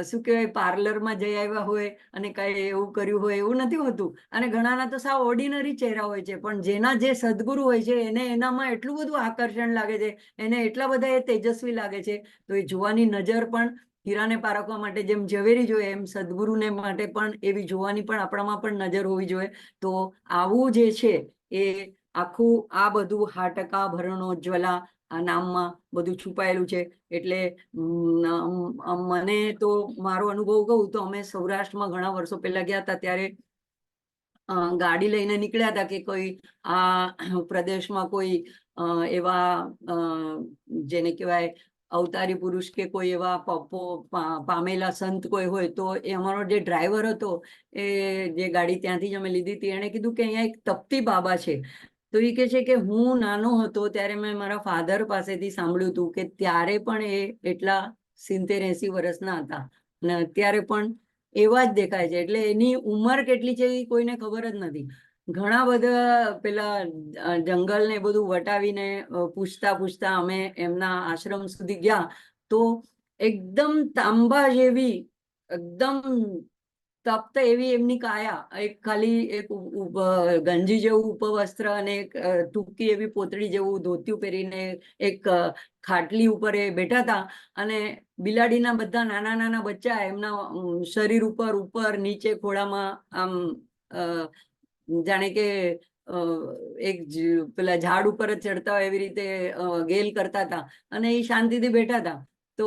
S1: શું કહેવાય પાર્લરમાં જઈ આવ્યા હોય અને કઈ એવું કર્યું હોય એવું નથી હોતું. અને ઘણાના તો સાવ ઓર્ડિનરી ચહેરા હોય છે, પણ જેના જે સદગુરુ હોય છે એને એનામાં એટલું બધું આકર્ષણ લાગે છે, એને એટલા બધા એ તેજસ્વી લાગે છે. તો એ જોવાની નજર પણ હીરાને પારખવા માટે જેમ ઝવેરી જોઈએ, એમ સદગુરુને માટે પણ એવી જોવાની પણ આપણામાં પણ નજર હોવી જોઈએ. તો આવું જે છે એ આખું આ બધું હાટકા ભરણોજ્જવલા આ નામમાં બધું છુપાયેલું છે. એટલે મને તો મારો અનુભવ કહું તો અમે સૌરાષ્ટ્રમાં ઘણા વર્ષો પહેલા ગયા હતા, ત્યારે ગાડી લઈને નીકળ્યા હતા કે કોઈ આ પ્રદેશમાં કોઈ એવા જેને કહેવાય અવતારી પુરુષ કે કોઈ એવા પામેલા સંત કોઈ હોય, તો એ અમારો જે ડ્રાઈવર હતો, એ જે ગાડી ત્યાંથી જ અમે લીધી હતી, એણે કીધું કે અહીંયા એક તપતી બાબા છે. તો એ કહે છે કે હું નાનો હતો ત્યારે મેં મારા ફાધર પાસેથી સાંભળ્યું હતું કે ત્યારે પણ એ એટલા 70-80 વર્ષના હતા અને અત્યારે પણ એવા જ દેખાય છે. એટલે એની ઉંમર કેટલી છે એ કોઈને ખબર જ નથી. ઘણા બધા પેલા જંગલ ને બધું વટાવીને પૂછતા અમે એમના આશ્રમ સુધી ગયા, તો એકદમ તાંબા જેવી, એકદમ તપ્ત એવી એમની કાયા, એક ખાલી એક ગંજી જેવું ઉપવસ્ત્ર અને એક ટૂંકી એવી પોતળી જેવું ધોતિયું પહેરીને એક ખાટલી ઉપર એ બેઠા હતા, અને બિલાડીના બધા નાના નાના બચ્ચા એમના શરીર ઉપર નીચે ખોળામાં આમ જાણે કે એક પેલા ઝાડ ઉપર જ ચડતા હોય એવી રીતે ગેલ કરતા હતા, અને એ શાંતિથી બેઠા હતા. તો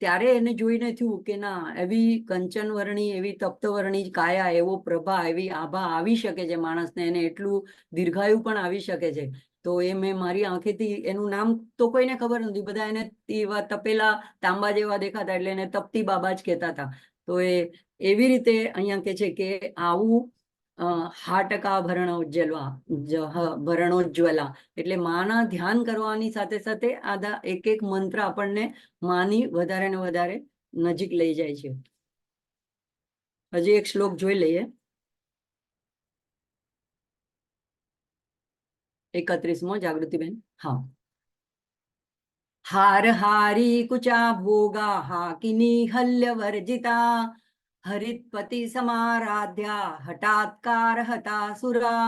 S1: ત્યારે એને જોઈને થયું કે ના, એવી કંચનવર્ણી, એવી તપ્તવર્ણી કાયા, એવો પ્રભા, એવી આભા આવી શકે છે માણસને, એને એટલું દીર્ઘાયુ પણ આવી શકે છે. તો એ મેં મારી આંખેથી, એનું નામ તો કોઈને ખબર નથી, બધા એને એવા તપેલા તાંબા જેવા દેખાતા એટલે એને તપતી બાબા જ કહેતા હતા. તો એ એવી રીતે અહીંયા કે છે કે આવું હાટકા ભરણોજ્જવલા, એટલે માના ધ્યાન કરવાની સાથે સાથે આધા એક એક મંત્ર આપણને માની વધારે ને વધારે નજીક લઈ જાય છે. હજી એક શ્લોક જોઈ લઈએ. 31મો જાગૃતિબેન. હા. હાર હારી કુચા ભોગા હાકિની હલ્ય વર્જિતા હરિતપતિ સમારાધ્યા હટાત્કાર હતા સુરા.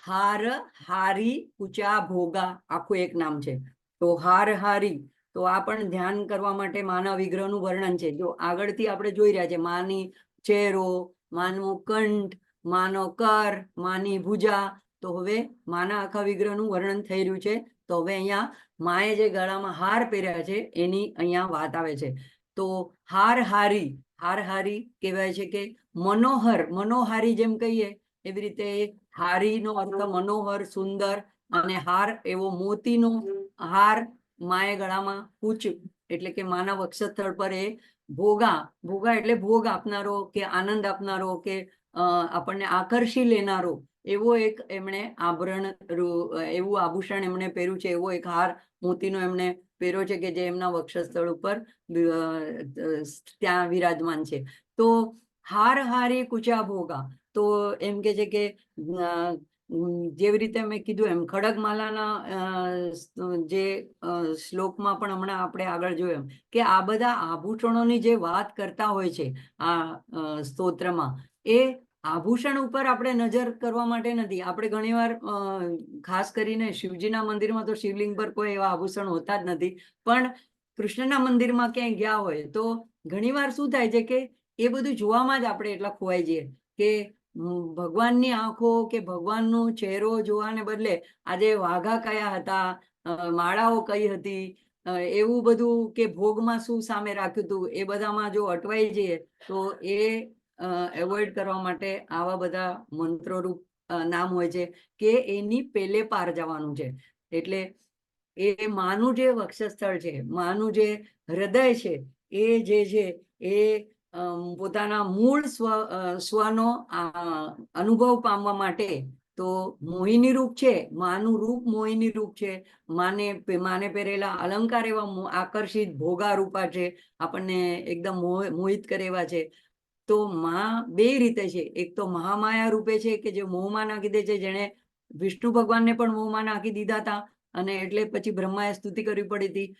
S1: હાર હારી કુચા ભોગા આખું એક નામ છે. તો હાર હારી, તો આ પણ ધ્યાન કરવા માટે માના વિગ્રહનું વર્ણન છે. જો આગળથી આપણે જોઈ રહ્યા છે, માની ચહેરો, માનો કંઠ, માનો કર, માની ભુજા. તો હવે માના આખા વિગ્રહનું વર્ણન થઈ રહ્યું છે. તો હવે અહીંયા માએ જે ગળામાં હાર પહેર્યા છે એની અહીંયા વાત આવે છે. તો હાર હારી, હાર હારી કહેવાય છે કે મનોહર, મનોહારી જેમ કહીએ એવી રીતે હારીનો અર્થ મનોહર, સુંદર, અને હાર એવો મોતીનો હાર માએ ગળામાં પૂછ, એટલે કે માના વક્ષસ્થળ પર એ ભોગા, ભોગા એટલે ભોગ આપનારો કે આનંદ આપનારો કે આપણને આકર્ષી લેનારો એવો એક એમણે આભરણ, એવું આભૂષણ એમણે પહેર્યું છે, એવો એક હાર મોતીનો એમણે પહેર્યો છે કે જે એમના વક્ષસ્થળ ઉપર ત્યાં વિરાજમાન છે. તો હાર હારી કુચા ભોગા, તો એમ કે છે કે જેવી રીતે મેં કીધું એમ ખડગમાલાના જે શ્લોકમાં પણ હમણાં આપણે આગળ જોયું કે આ બધા આભૂષણોની જે વાત કરતા હોય છે આ સ્તોત્રમાં, એ આભૂષણ ઉપર આપણે નજર કરવા માટે નથી. આપણે ઘણીવાર ખાસ કરીને શિવજીના મંદિરમાં તો શિવલિંગ પર કોઈ એવા આભૂષણ હોતા જ નથી, પણ કૃષ્ણના મંદિરમાં ક્યાંય ગયા હોય તો ઘણીવાર શું થાય છે કે એ બધું જોવામાં જ આપણે એટલા ખોવાઈ જઈએ કે ભગવાનની આંખો કે ભગવાનનો ચહેરો જોવાને બદલે આજે વાઘા કયા હતા, માળાઓ કઈ હતી, એવું બધું કે ભોગમાં શું સામે રાખ્યું હતું, એ બધામાં જો અટવાઈ જઈએ તો એ એવોઇડ કરવા માટે આવા બધા મંત્રોરૂપ નામ હોય છે કે એની પેલે પાર જવાનું છે. એટલે એ માનું જે વક્ષસ્થળ છે, માનું જે હૃદય છે, એ જે છે એ પોતાના મૂળ સ્વનો અનુભવ પામવા માટે તો મોહિની રૂપ છે, માનું રૂપ મોહિની રૂપ છે, માને પહેરેલા અલંકાર એવા આકર્ષિત ભોગા રૂપા છે, આપણને એકદમ મોહિત કરે એવા છે. તો માં બે રીતે છે, એક તો મહામાયા રૂપે છે કે જે મોહમાં નાખી દે છે, જેને વિષ્ણુ ભગવાનને પણ મોહમાં નાખી દીધા હતા, અને એટલે પછી બ્રહ્માએ સ્તુતિ કરવી પડી હતી.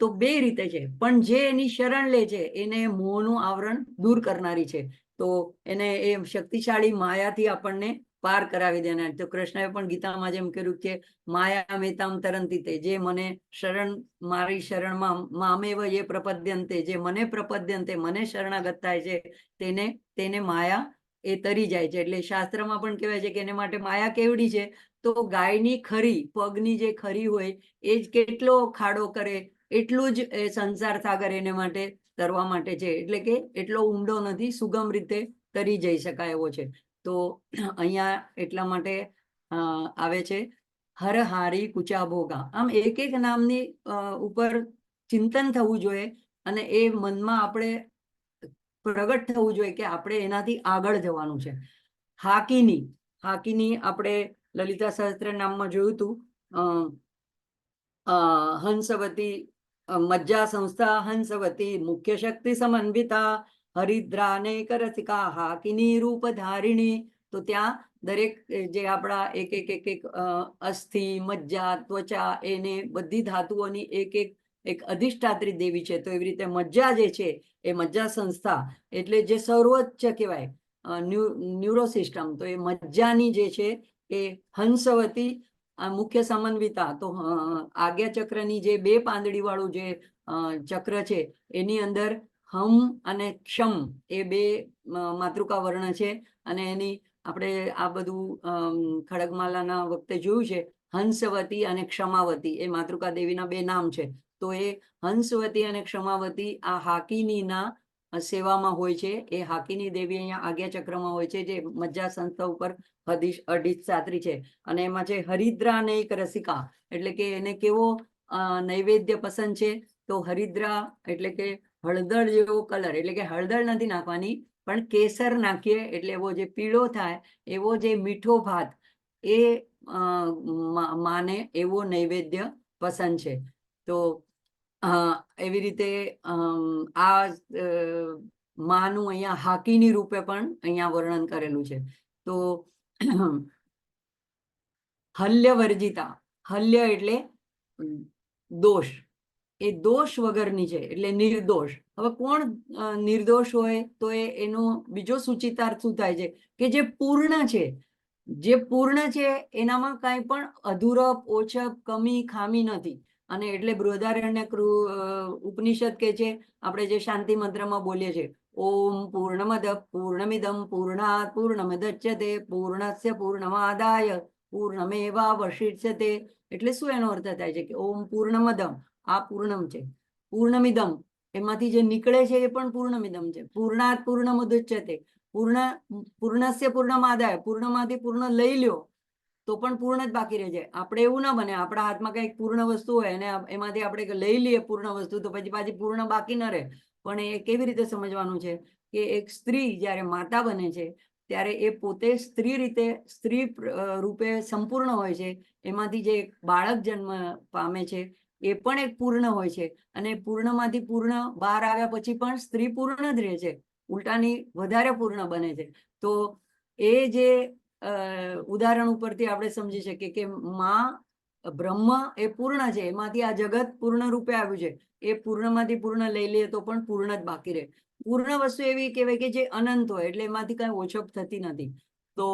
S1: તો બે રીતે છે, પણ જે એની શરણ લે છે એને મોહનું આવરણ દૂર કરનારી છે. તો એને એ શક્તિશાળી માયાથી આપણને પાર કરાવી દેનાર. તો કૃષ્ણએ પણ ગીતામાં જેમ કર્યું કે માયા મેતામ તરંતી તે, જે મને શરણ, મારી શરણમાં મામેવ એ પ્રપદ્યંતે, જે મને પ્રપદ્યંતે, મને શરણાગત થાય છે તેને માયા એ તરી જાય છે. એટલે શાસ્ત્રમાં પણ કહેવાય છે કે એને માટે માયા કેવડી છે, તો ગાયની ખરી, પગની જે ખરી હોય એ જ કેટલો ખાડો કરે એટલું જ એ સંસાર સાગર એને માટે તરવા માટે છે, એટલે કે એટલો ઊંડો નથી, સુગમ રીતે તરી જઈ શકાય એવો છે. તો અહીંયા એટલા માટે આવે છે હર હારી કુચા ભોગા. આમ એક એક નામની ઉપર ચિંતન થવું જોઈએ અને એ મનમાં આપણે પ્રગટ થવું જોઈએ કે આપણે એનાથી આગળ જવાનું છે. હાકીની આપણે લલિતા સહસ્ત્ર નામમાં જોયું હતું, હંસવતી મજ્જા સંસ્થા હંસવતી મુખ્ય શક્તિ સમન્વિતા હરિદ્રાનેક રસિકા હાકિની રૂપ ધારિણી. તો ત્યાં દરેક જે આપણા એક એક અસ્થિ, મજ્જા, ત્વચા, એને બધી ધાતુઓની એક અધિષ્ઠાત્રી દેવી છે. તો એવી રીતે મજ્જા જે છે એ મજ્જા સંસ્થા એટલે જે સર્વોચ્ચ કહેવાય ન્યુરો સિસ્ટમ. તો એ મજ્જાની જે છે એ હંસવતી મુખ્ય સમન્વિતા. તો આજ્ઞા ચક્રની જે 2 પાંદડી વાળું જે ચક્ર છે એની અંદર હમ અને ક્ષમ એ 2 માતૃકા વર્ણ છે. અને એની આપણે આ બધું ખડગમાલાના વખતે જોયું છે, હંસવતી અને ક્ષમાવતી એ માતૃકા દેવીના 2 નામ છે. તો એ હંસવતી અને ક્ષમાવતી આ હાકીનીના સેવામાં હોય છે. એ હાકીની દેવી અહીંયા આજ્ઞા ચક્રમાં હોય છે, જે મજ્જા સંસ્થા ઉપર અધિષ્ઠાત્રી છે. અને એમાં છે હરિદ્રા ને એક રસિકા, એટલે કે એને કેવો નૈવેદ્ય પસંદ છે. તો હરિદ્રા એટલે કે હળદર જેવો કલર, એટલે કે હળદર નથી નાખવાની પણ કેસર નાખીએ એટલે એવો જે પીળો થાય એવો જે મીઠો ભાત એ માને એવો નૈવેદ્ય પસંદ છે. તો એવી રીતે આ માનું અહીંયા હાકીની રૂપે પણ અહીંયા વર્ણન કરેલું છે. તો હલ્ય વર્જિતા, હલ્ય એટલે દોષ, એ દોષ વગરની છે એટલે નિર્દોષ. હવે કોણ નિર્દોષ હોય તો એનો બીજો સૂચિતાર્થ શું થાય છે કે જે પૂર્ણ છે. જે પૂર્ણ છે એનામાં કાંઈ પણ અધૂરપ, ઓછપ, કમી, ખામી નથી. અને એટલે બૃહદારણ્ય ઉપનિષદ કે છે, આપણે જે શાંતિ મંત્રમાં બોલીએ છીએ, ઓમ પૂર્ણમદ પૂર્ણમિદમ પૂર્ણાત પૂર્ણમદચ્યતે પૂર્ણસ્ય પૂર્ણમાદાય પૂર્ણમેવાવશિષ્યતે. એટલે શું એનો અર્થ થાય છે કે ઓમ પૂર્ણમદમ, આ પૂર્ણમ છે, પૂર્ણમિદમ એમાંથી જે નીકળે છે એ પણ પૂર્ણમિદમ છે, પૂર્ણાત પૂર્ણમુદચ્યતે પૂર્ણસ્ય પૂર્ણમાદાય પૂર્ણમાંથી પૂર્ણ લઈ લ્યો તો પણ પૂર્ણ જ બાકી રહે છે. આપણે એવું ના બને, આપણા હાથમાં કંઈક પૂર્ણ વસ્તુ હોય અને એમાંથી આપણે લઈ લઈએ પૂર્ણ વસ્તુ તો પછી પાછી પૂર્ણ બાકી ન રહે. પણ એ કેવી રીતે સમજવાનું છે કે એક સ્ત્રી જ્યારે માતા બને છે ત્યારે એ પોતે સ્ત્રી રૂપે સંપૂર્ણ હોય છે. એમાંથી જે બાળક જન્મ પામે છે એ પણ એક પૂર્ણ હોય છે. અને પૂર્ણમાંથી પૂર્ણ બહાર આવ્યા પછી પણ સ્ત્રી પૂર્ણ જ રહે છે, ઉલટાની વધારે પૂર્ણ બને છે. તો એ જે ઉદાહરણ ઉપરથી આપણે સમજી શકીએ કે માં બ્રહ્મ એ પૂર્ણ છે, એમાંથી આ જગત પૂર્ણ રૂપે આવ્યું છે. એ પૂર્ણમાંથી પૂર્ણ લઈ લઈએ તો પણ પૂર્ણ જ બાકી રહે. પૂર્ણ વસ્તુ એવી કહેવાય કે જે અનંત હોય, એટલે એમાંથી કઈ ઓછપ થતી નથી. તો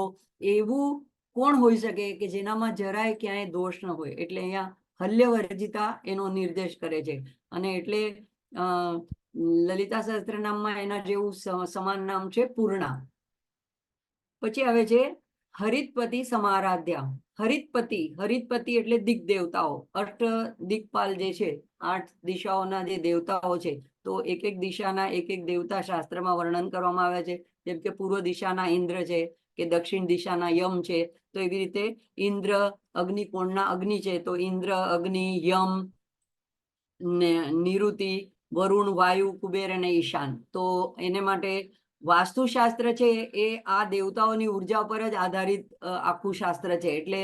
S1: એવું કોણ હોઈ શકે કે જેનામાં જરાય ક્યાંય દોષ ન હોય. એટલે અહીંયા હલ્ય વર્જિતા એનો નિર્દેશ કરે છે. અને એટલે લલિતા સહસ્ત્રનામમાં એના જેવું સમાન નામ છે પૂર્ણા. પછી આવે છે હરિતપતિ સમારાધ્યા. હરિતપતિ એટલે દિગ્દેવતાઓ, અષ્ટ દિગ્પાલ જે છે, 8 દિશાઓના જે દેવતાઓ છે. તો એક એક દિશાના એક એક દેવતા શાસ્ત્રમાં વર્ણન કરવામાં આવે છે. જેમ કે પૂર્વ દિશાના ઇન્દ્ર છે, કે દક્ષિણ દિશાના યમ છે. તો એવી રીતે ઇન્દ્ર અગ્નિકોણના અગ્નિ છે, તો ઇન્દ્ર, અગ્નિ, યમ, નિરુતિ, વરુણ, વાયુ, કુબેર અને ઈશાન. તો એને માટે વાસ્તુશાસ્ત્ર છે એ આ દેવતાઓની ઉર્જા પર જ આધારિત આખું શાસ્ત્ર છે. એટલે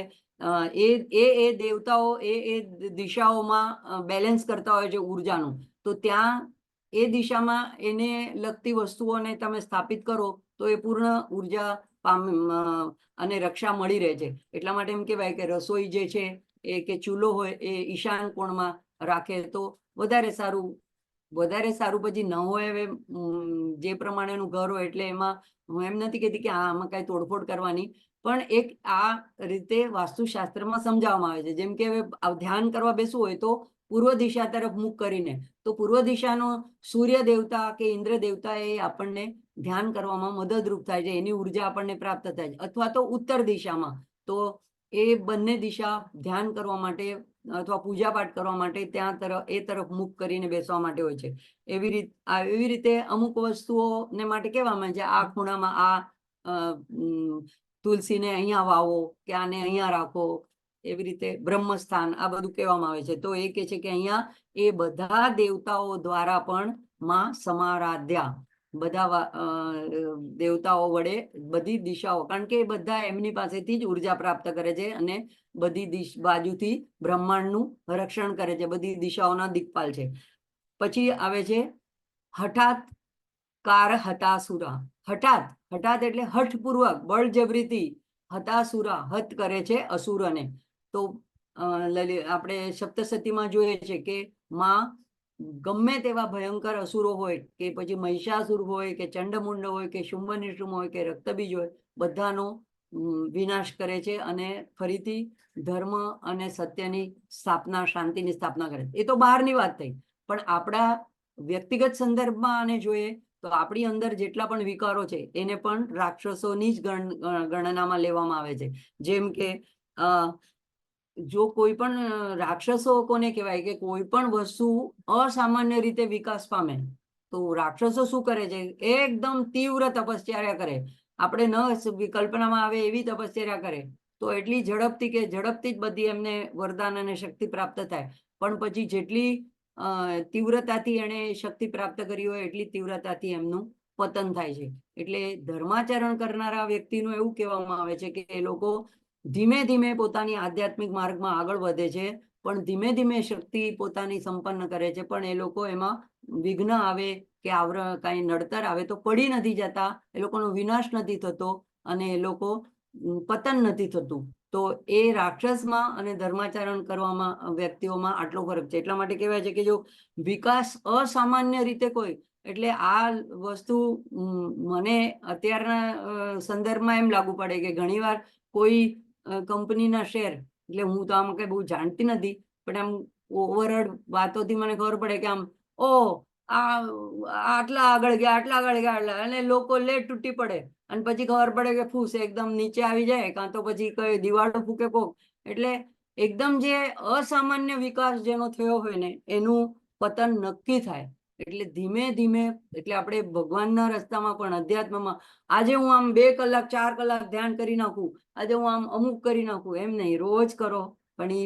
S1: એ દેવતાઓ એ દિશાઓમાં બેલેન્સ કરતા હોય છે ઉર્જાનું. તો ત્યાં એ દિશામાં એને લગતી વસ્તુઓને તમે સ્થાપિત કરો તો એ પૂર્ણ ઉર્જા અને રક્ષા મળી રહે છે. એટલા માટે એમ કહેવાય કે રસોઈ જે છે એ કે ચૂલો હોય એ ઈશાન કોણમાં રાખે તો વધારે સારું. પછી ન હોય હવે જે પ્રમાણેનું ઘર હોય, એટલે એમાં હું એમ નથી કહેતી કે આમાં કઈ તોડફોડ કરવાની, પણ એક આ રીતે વાસ્તુશાસ્ત્રમાં સમજાવવામાં આવે છે. જેમ કે હવે ધ્યાન કરવા બેસવું હોય તો પૂર્વ દિશા તરફ મુખ કરીને, તો પૂર્વ દિશાનો સૂર્ય દેવતા કે ઇન્દ્ર દેવતા એ આપણને ધ્યાન કરવામાં મદદરૂપ થાય છે, એની ઉર્જા આપણને પ્રાપ્ત થાય છે. અથવા તો ઉત્તર દિશામાં, તો એ બંને દિશા ધ્યાન કરવા માટે અથવા પૂજાપાઠ કરવા માટે ત્યાં તરફ મુખ કરીને બેસવા માટે હોય છે. એવી રીતે અમુક વસ્તુઓને માટે કહેવામાં આવે છે આ ખૂણામાં આ તુલસીને અહીંયા વાવો કે આને અહીંયા રાખો, એવી રીતે બ્રહ્મસ્થાન આ બધું કહેવામાં આવે છે. તો એ કહે છે કે અહીંયા એ બધા દેવતાઓ દ્વારા પણ માં સમારાધ્યા, બધા દેવતાઓ વડે બધી દિશાઓ, કારણ કે એ બધા એમની પાસેથી જ ઉર્જા પ્રાપ્ત કરે છે અને બધી બાજુથી બ્રહ્માંડનું રક્ષણ કરે છે, બધી દિશાઓના દિક્પાલ છે. પછી આવે છે હઠાત કાર હતાસુરા. હઠાત એટલે હઠપૂર્વક બળજબરીથી હતાસુરા હત કરે છે અસુરને. તો આપણે સપ્તસતીમાં જોઈએ છે કે માં ગમે તેવા ભયંકર અસુરો હોય, કે પછી મહિષાસુર હોય કે ચંડમુંડ હોય કે શુંભ નિશુંભ હોય કે રક્તબીજ હોય, બધાનો વિનાશ કરે છે અને ફરીથી ધર્મ અને સત્યની સ્થાપના, શાંતિની સ્થાપના કરે. એ તો બહારની વાત થઈ, પણ આપણા વ્યક્તિગત સંદર્ભમાં આને જોઈએ તો આપણી અંદર જેટલા પણ વિકારો છે એને પણ રાક્ષસોની જ ગણનામાં લેવામાં આવે છે. જેમ કે જો કોઈ પણ રાક્ષસો કોને કહેવાય કે કોઈ પણ વસ્તુ અસામાન્ય રીતે વિકાસ પામે તો રાક્ષસો શું કરે છે, એકદમ તીવ્ર તપશ્ચર્યા કરે. આપણે ન કલ્પનામાં આવે એવી તપશ્ચર્યા કરે, તો એટલી ઝડપથી જ બધી એમને વરદાન અને શક્તિ પ્રાપ્ત થાય. પણ પછી જેટલી તીવ્રતાથી એને શક્તિ પ્રાપ્ત કરી હોય એટલી તીવ્રતાથી એમનું પતન થાય છે. એટલે ધર્માચરણ કરનારા વ્યક્તિનું એવું કહેવામાં આવે છે કે એ લોકો ધીમે ધીમે પોતાની આધ્યાત્મિક માર્ગમાં આગળ વધે છે, પણ ધીમે ધીમે શક્તિ પોતાની સંપન્ન કરે છે, પણ એ લોકો એમાં વિઘ્ન આવે કે કાંઈ નડતર આવે તો પડી નથી જતા, એ લોકોનો વિનાશ નથી થતો અને એ લોકો પતન નથી થતું. તો એ રાક્ષસમાં અને ધર્માચરણ કરવામાં વ્યક્તિઓમાં આટલો ફરક છે. એટલા માટે કહેવાય છે કે જો વિકાસ અસામાન્ય રીતે કોઈ, એટલે આ વસ્તુ મને અત્યારના સંદર્ભમાં એમ લાગુ પડે કે ઘણીવાર કોઈ કંપનીના શેર, એટલે હું તો આમ કઈ બહુ જાણતી નથી, પણ આમ ઓવરઓલ વાતોથી મને ખબર પડે કે આમ આટલા આગળ ગયા અને લોકો લેટ તૂટી પડે અને પછી ખબર પડે કે ફૂસ એકદમ નીચે આવી જાય, કાં તો પછી કઈ દિવાળો ફૂકે કોક. એટલે એકદમ જે અસામાન્ય વિકાસ જેનો થયો હોય ને એનું પતન નક્કી થાય. એટલે ધીમે ધીમે, એટલે આપણે ભગવાનના રસ્તામાં પણ અધ્યાત્મમાં આજે હું આમ 2 કલાક 4 કલાક ધ્યાન કરી નાખું, આજે હું આમ અમુક કરી નાખું એમ નહીં, રોજ કરો, પણ એ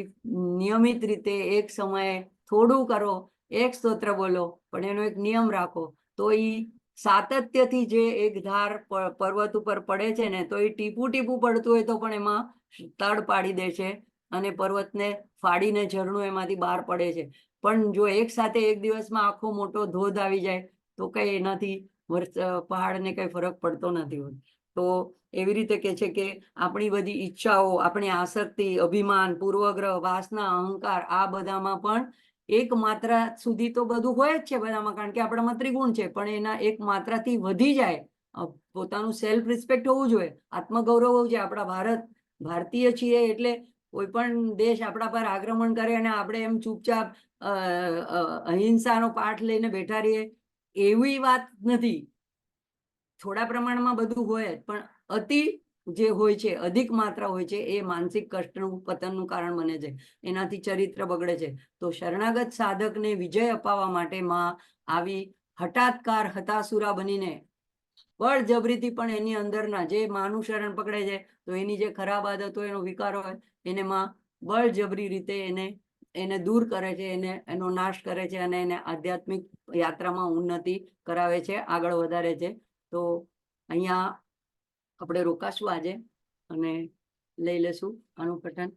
S1: નિયમિત રીતે એક સમયે થોડું કરો, એક સ્તોત્ર બોલો, પણ એનો એક નિયમ રાખો, તો એ સાતત્યથી જે એક ધાર પર્વત ઉપર પડે છે ને, તો એ ટીપું ટીપું પડતું હોય તો પણ એમાં તડ પાડી દે છે અને પર્વતને ફાડીને ઝરણું એમાંથી બહાર પડે છે. પણ જો એક સાથે એક દિવસમાં આખો મોટો ધોધ આવી જાય તો કઈ એનાથી પહાડને કઈ ફરક પડતો નથી હોતો. તો એવી રીતે કે છે કે આપણી બધી ઈચ્છાઓ, આપણી આસક્તિ, અભિમાન, પૂર્વગ્રહ, વાસના, અહંકાર, આ બધામાં પણ એક માત્રા સુધી તો બધું હોય જ છે બધામાં, કારણ કે આપણામાં ત્રિગુણ છે, પણ એના એક માત્રાથી વધી જાય. પોતાનું સેલ્ફ રિસ્પેક્ટ હોવું જોઈએ, આત્મગૌરવ હોવું જોઈએ. આપણા ભારતીય છીએ એટલે કોઈ પણ દેશ આપણા પર આક્રમણ કરે અને આપણે એમ ચૂપચાપ અહિંસાનો પાઠ લઈને બેઠા રહીએ એવી વાત નથી. થોડા પ્રમાણમાં બધું હોય, પણ અતિ જે હોય છે, અધિક માત્રા હોય છે, એ માનસિક કષ્ટનું પતનનું કારણ બને છે, એનાથી ચરિત્ર બગડે છે. તો શરણાગત સાધકને વિજય અપાવવા માટે માં આવી હઠાત્કાર હતાસુરા બનીને બળજબરીથી પણ એની અંદરના જે માનું શરણ પકડે છે, તો એની જે ખરાબ આદતો, એનો વિકાર હોય, એને માં બળજબરી રીતે એને દૂર કરે છે, એનો નાશ કરે છે અને એને આધ્યાત્મિક યાત્રામાં ઉન્નતિ કરાવે છે, આગળ વધારે છે. તો અહીંયા આપણે રોકાશું આજે અને લઈ લેશું આનું પઠન.